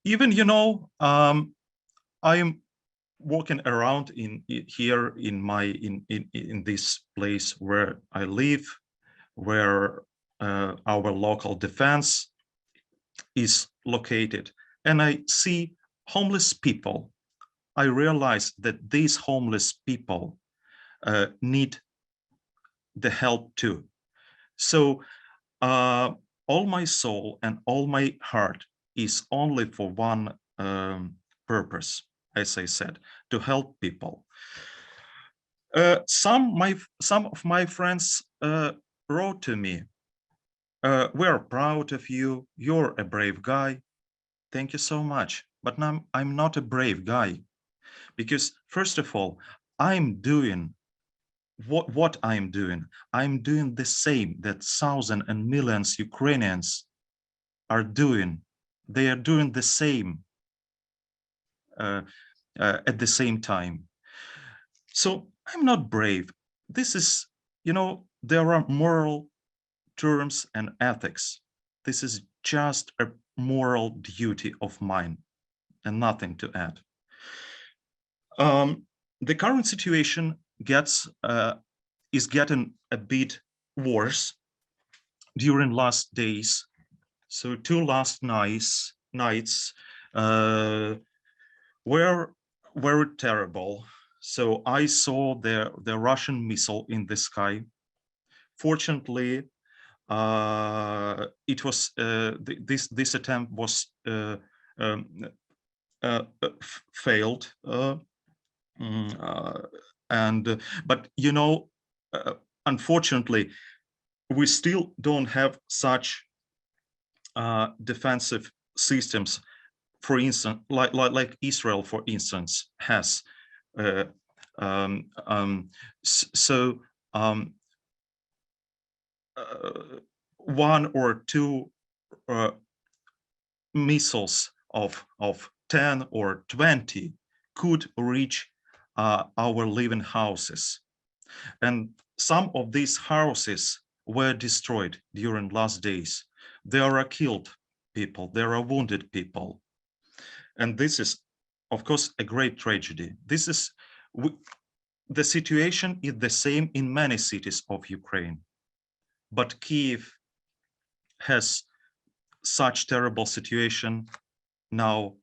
Even, you know, I'm walking around here in this place where I live, where our local defense is located, and I see homeless people. I realize that these homeless people need the help too. So all my soul and all my heart is only for one purpose, as I said, to help people. Some of my friends wrote to me, "We're proud of you. You're a brave guy." Thank you so much. But now I'm not a brave guy, because first of all, I'm doing what I'm doing. I'm doing the same that thousands and millions Ukrainians are doing. They are doing the same at the same time. So I'm not brave. This is, you know, there are moral terms and ethics. This is just a moral duty of mine and nothing to add. The current situation is getting a bit worse during last days. So 2 last nights were very terrible. So I saw the Russian missile in the sky. Fortunately, it was this attempt was failed. But you know, unfortunately, we still don't have such defensive systems, for instance, like Israel, for instance, has. One or two missiles of 10 or 20 could reach our living houses, and some of these houses were destroyed during last days. There are killed people, there are wounded people, and this is, of course, a great tragedy. This is the situation is the same in many cities of Ukraine, but Kyiv has such terrible situation now.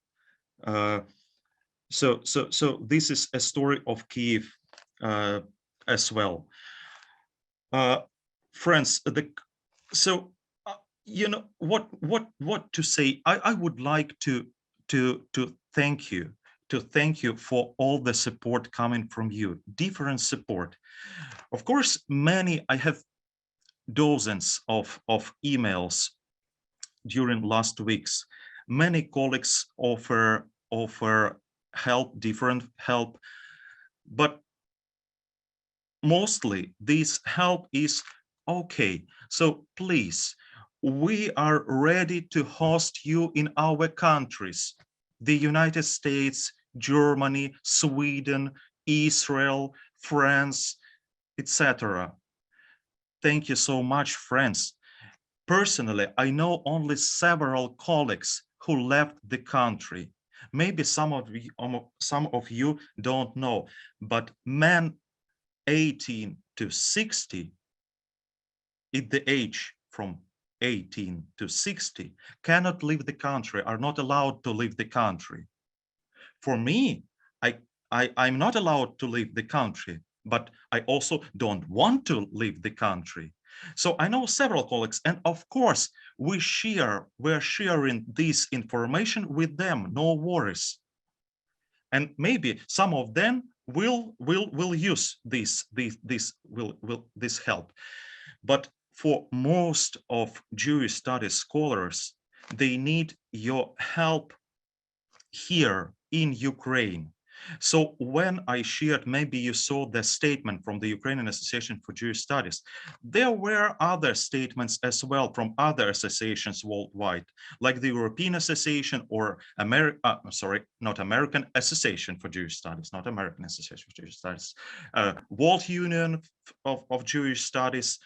So this is a story of Kyiv as well. Friends, you know what to say. I would like to thank you to thank you for all the support coming from you, different support. Of course, I have dozens of emails during last weeks. Many colleagues offer help, different help, but mostly this help is okay. So please, we are ready to host you in our countries, the United States, Germany, Sweden, Israel, France, etc. Thank you so much, friends. Personally, I know only several colleagues who left the country. Maybe some of you don't know, but men 18 to 60, at the age from 18 to 60, cannot leave the country, are not allowed to leave the country. For me, I'm not allowed to leave the country, but I also don't want to leave the country. So I know several colleagues, and of course, we're sharing this information with them, no worries. And maybe some of them will use this help. But for most of Jewish studies scholars, they need your help here in Ukraine. So when I shared, maybe you saw the statement from the Ukrainian Association for Jewish Studies, there were other statements as well from other associations worldwide, like the European Association or not American Association for Jewish Studies, not American Association for Jewish Studies, World Union of Jewish Studies,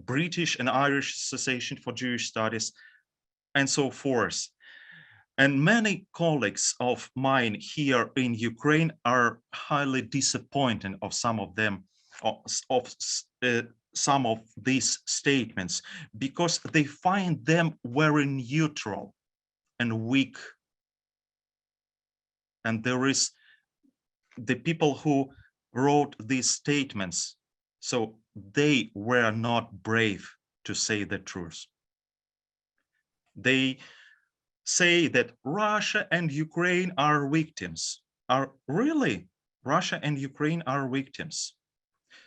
British and Irish Association for Jewish Studies, and so forth. And many colleagues of mine here in Ukraine are highly disappointed of some of them, some of these statements, because they find them very neutral and weak. And there is the people who wrote these statements, so they were not brave to say the truth. They say that Russia and Ukraine are victims. Are really Russia and Ukraine are victims?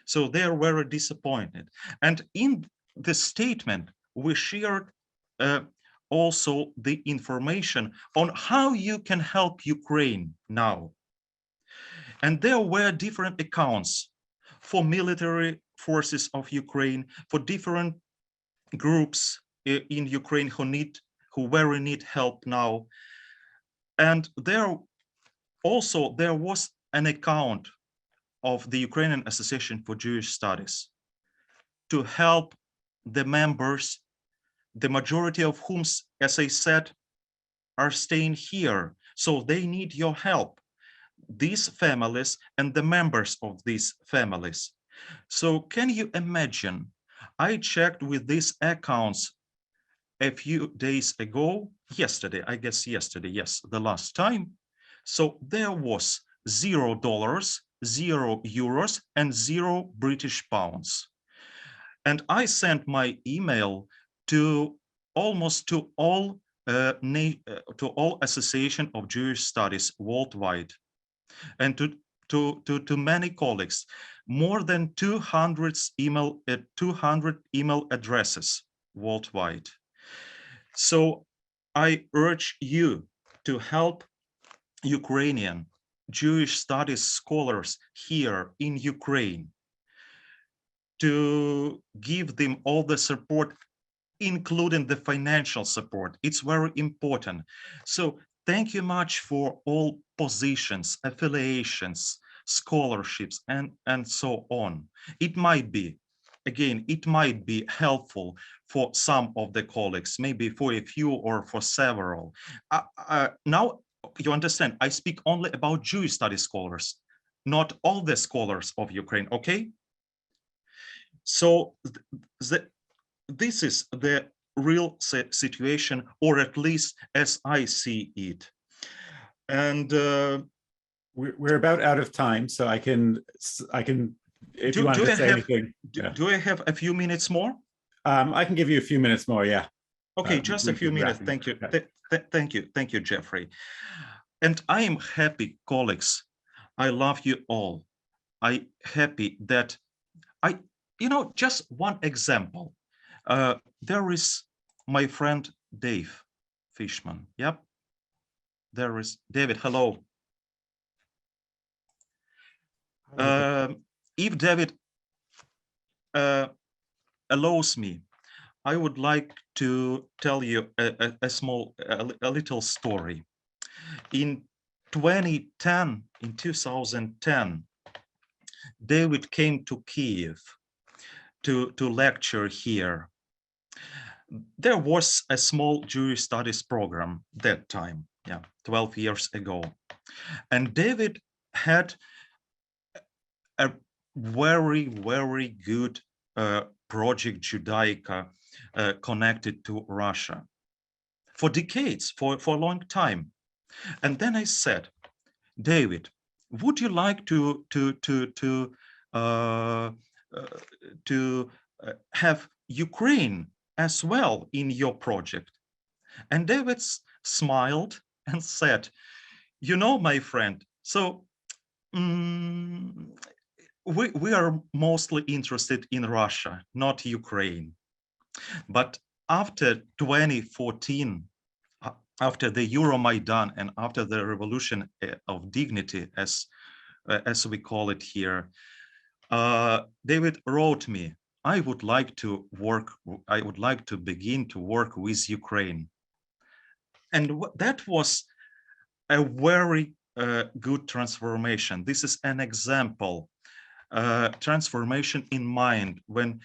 So they are very disappointed. And in the statement, we shared also the information on how you can help Ukraine now. And there were different accounts for military forces of Ukraine, for different groups in Ukraine who very need help now. And there was an account of the Ukrainian Association for Jewish Studies to help the members, the majority of whom, as I said, are staying here. So they need your help, these families and the members of these families. So can you imagine, I checked with these accounts a few days ago, yesterday, yes, the last time. So there was $0, €0, and 0 British pounds. And I sent my email to almost to all Association of Jewish Studies worldwide, and to many colleagues, more than 200 email addresses worldwide. So I urge you to help Ukrainian Jewish studies scholars here in Ukraine, to give them all the support, including the financial support. It's very important. So thank you much for all positions, affiliations, scholarships, and so on. It might be, again, it might be helpful for some of the colleagues, maybe for a few or for several. Now, you understand, I speak only about Jewish studies scholars, not all the scholars of Ukraine, okay? So this is the real situation, or at least as I see it. And we're about out of time, so I can if you want to say anything. Do I have a few minutes more? I can give you a few minutes more, yeah. Okay, just a few minutes. Thank you. Thank you, Jeffrey. And I am happy, colleagues. I love you all. I happy that just one example. There is my friend Dave Fishman. Yep. There is David. Hello. If David allows me, I would like to tell you a little story. In 2010, David came to Kiev to lecture here. There was a small Jewish studies program that time, 12 years ago. And David had a very, very good project Judaica connected to Russia for decades, for a long time. And then I said, David, would you like to have Ukraine as well in your project? And David smiled and said, my friend, so we are mostly interested in Russia, not Ukraine. But after 2014, after the Maidan and after the revolution of dignity, as we call it here, David wrote me, I would like to begin to work with Ukraine. And that was a very good transformation. This is an example, transformation in mind, when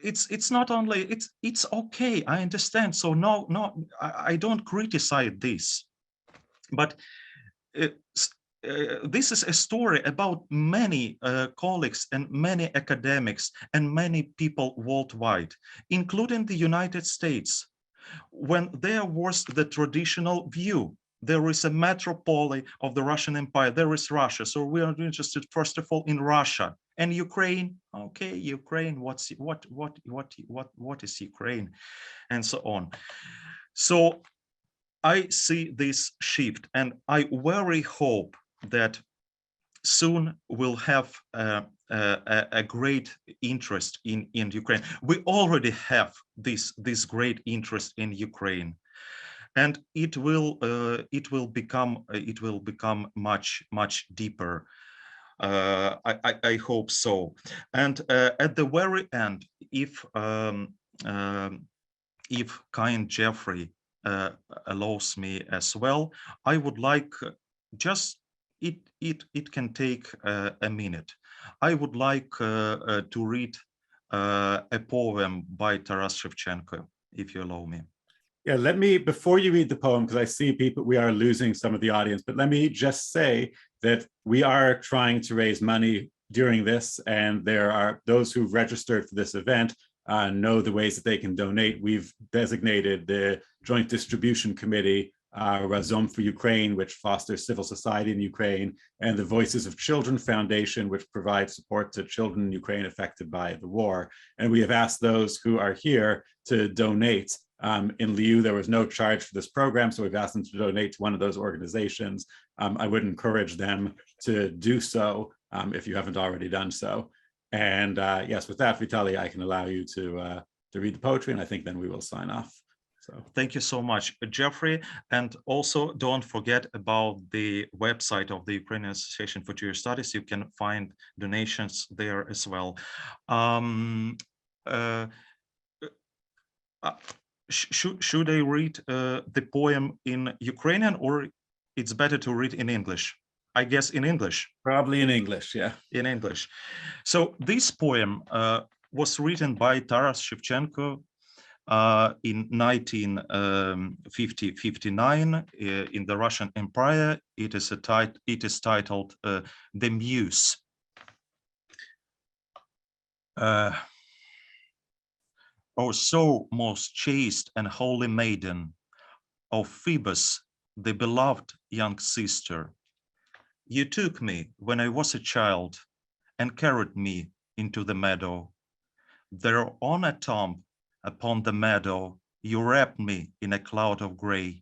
it's not only, it's okay, I understand. So no, I don't criticize this, but this is a story about many colleagues and many academics and many people worldwide, including the United States. When there was the traditional view, there is a metropolis of the Russian Empire, there is Russia. So we are interested, first of all, in Russia and Ukraine. Okay, Ukraine, what is Ukraine, and so on. So I see this shift, and I very hope that soon we'll have a great interest in Ukraine. We already have this great interest in Ukraine, and it will become much deeper. I hope so. And at the very end, if kind Jeffrey allows me as well, I would like just it can take a minute. I would like to read a poem by Tarashivchenko, if you allow me. Yeah, let me, before you read the poem, because I see we are losing some of the audience, but let me just say that we are trying to raise money during this, and there are those who've registered for this event know the ways that they can donate. We've designated the Joint Distribution Committee, Razom for Ukraine, which fosters civil society in Ukraine, and the Voices of Children Foundation, which provides support to children in Ukraine affected by the war. And we have asked those who are here to donate. In lieu, there was no charge for this program, so we've asked them to donate to one of those organizations. I would encourage them to do so if you haven't already done so. And yes, with that, Vitaly, I can allow you to read the poetry, and I think then we will sign off. So thank you so much, Jeffrey. And also don't forget about the website of the Ukrainian Association for Jewish Studies. You can find donations there as well. Should I read the poem in Ukrainian, or it's better to read in English? I guess in English. Probably in English, yeah. In English. So this poem was written by Tarashivchenko in 1959 in the Russian Empire. It is titled "The Muse." O so most chaste and holy maiden, O Phoebus, the beloved young sister, you took me when I was a child and carried me into the meadow. There on a tomb upon the meadow, you wrapped me in a cloud of gray.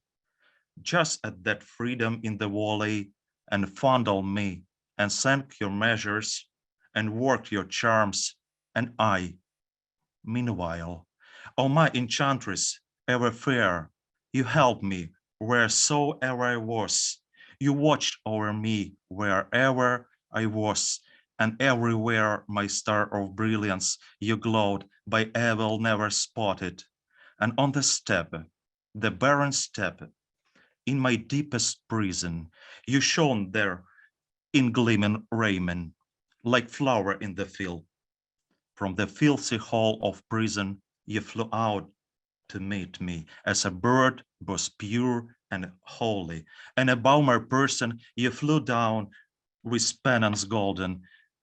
just at that freedom in the valley, and fondle me, and sank your measures, and worked your charms, and I, meanwhile, O my enchantress, ever fair, you helped me wheresoever I was. You watched over me wherever I was, and everywhere my star of brilliance you glowed by evil never spotted. And on the step, the barren step, in my deepest prison, you shone there in gleaming raiment, like flower in the field. From the filthy hall of prison, you flew out to meet me as a bird was pure and holy. And above my person, you flew down with pennants golden,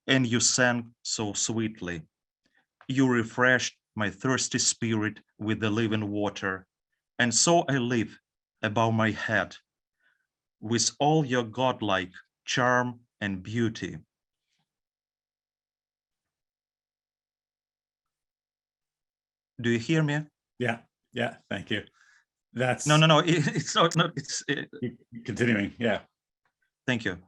and you sang so sweetly. You refreshed my thirsty spirit with the living water. And so I live above my head with all your godlike charm and beauty. Do you hear me? Yeah, yeah, thank you. That's No, it's not, continuing, yeah. Thank you.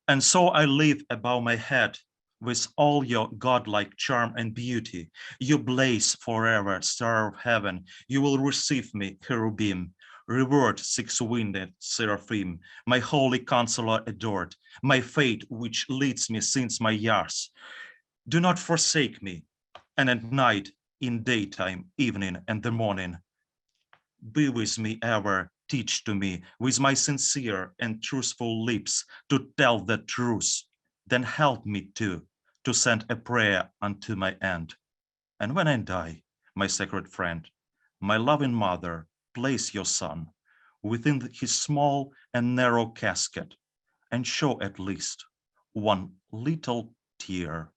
And so I live above my head with all your godlike charm and beauty. You blaze forever, star of heaven. You will receive me, cherubim, reward six-winged seraphim, my holy counselor adored, my fate which leads me since my years. Do not forsake me, and at night, in daytime, evening, and the morning, be with me ever, teach to me with my sincere and truthful lips to tell the truth. Then help me to send a prayer unto my end. And when I die, my sacred friend, my loving mother, place your son within his small and narrow casket and show at least one little tear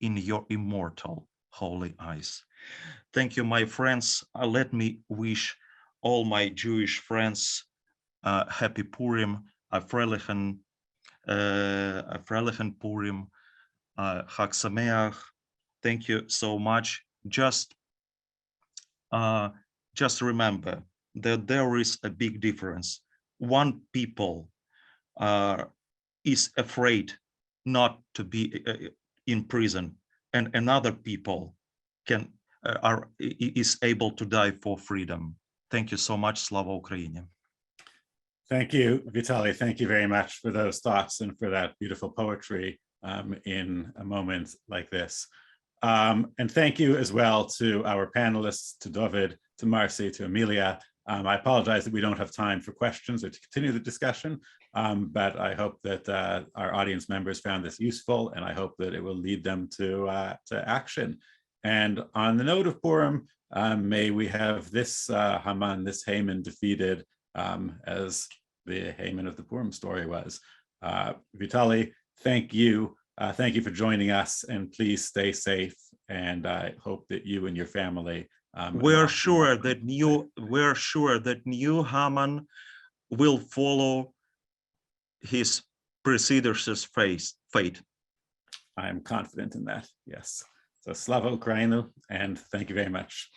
in your immortal holy eyes. Thank you, my friends. Let me wish all my Jewish friends happy Purim, a Freilichen Purim, Chag Sameach. Thank you so much. Just remember that there is a big difference. One people is afraid not to be in prison, and another people is able to die for freedom. Thank you so much. Slava Ukraini. Thank you, Vitaly. Thank you very much for those thoughts and for that beautiful poetry in a moment like this. And thank you as well to our panelists, to David, to Marcy, to Amelia. I apologize that we don't have time for questions or to continue the discussion, but I hope that our audience members found this useful, and I hope that it will lead them to action. And on the note of Purim, may we have this Haman, this Haman defeated, as the Haman of the Purim story was. Vitaly, thank you. Thank you for joining us, and please stay safe. And I hope that you and your family. We're sure that new Haman will follow his predecessor's fate. I am confident in that. Yes. So Slava Ukraini, and thank you very much.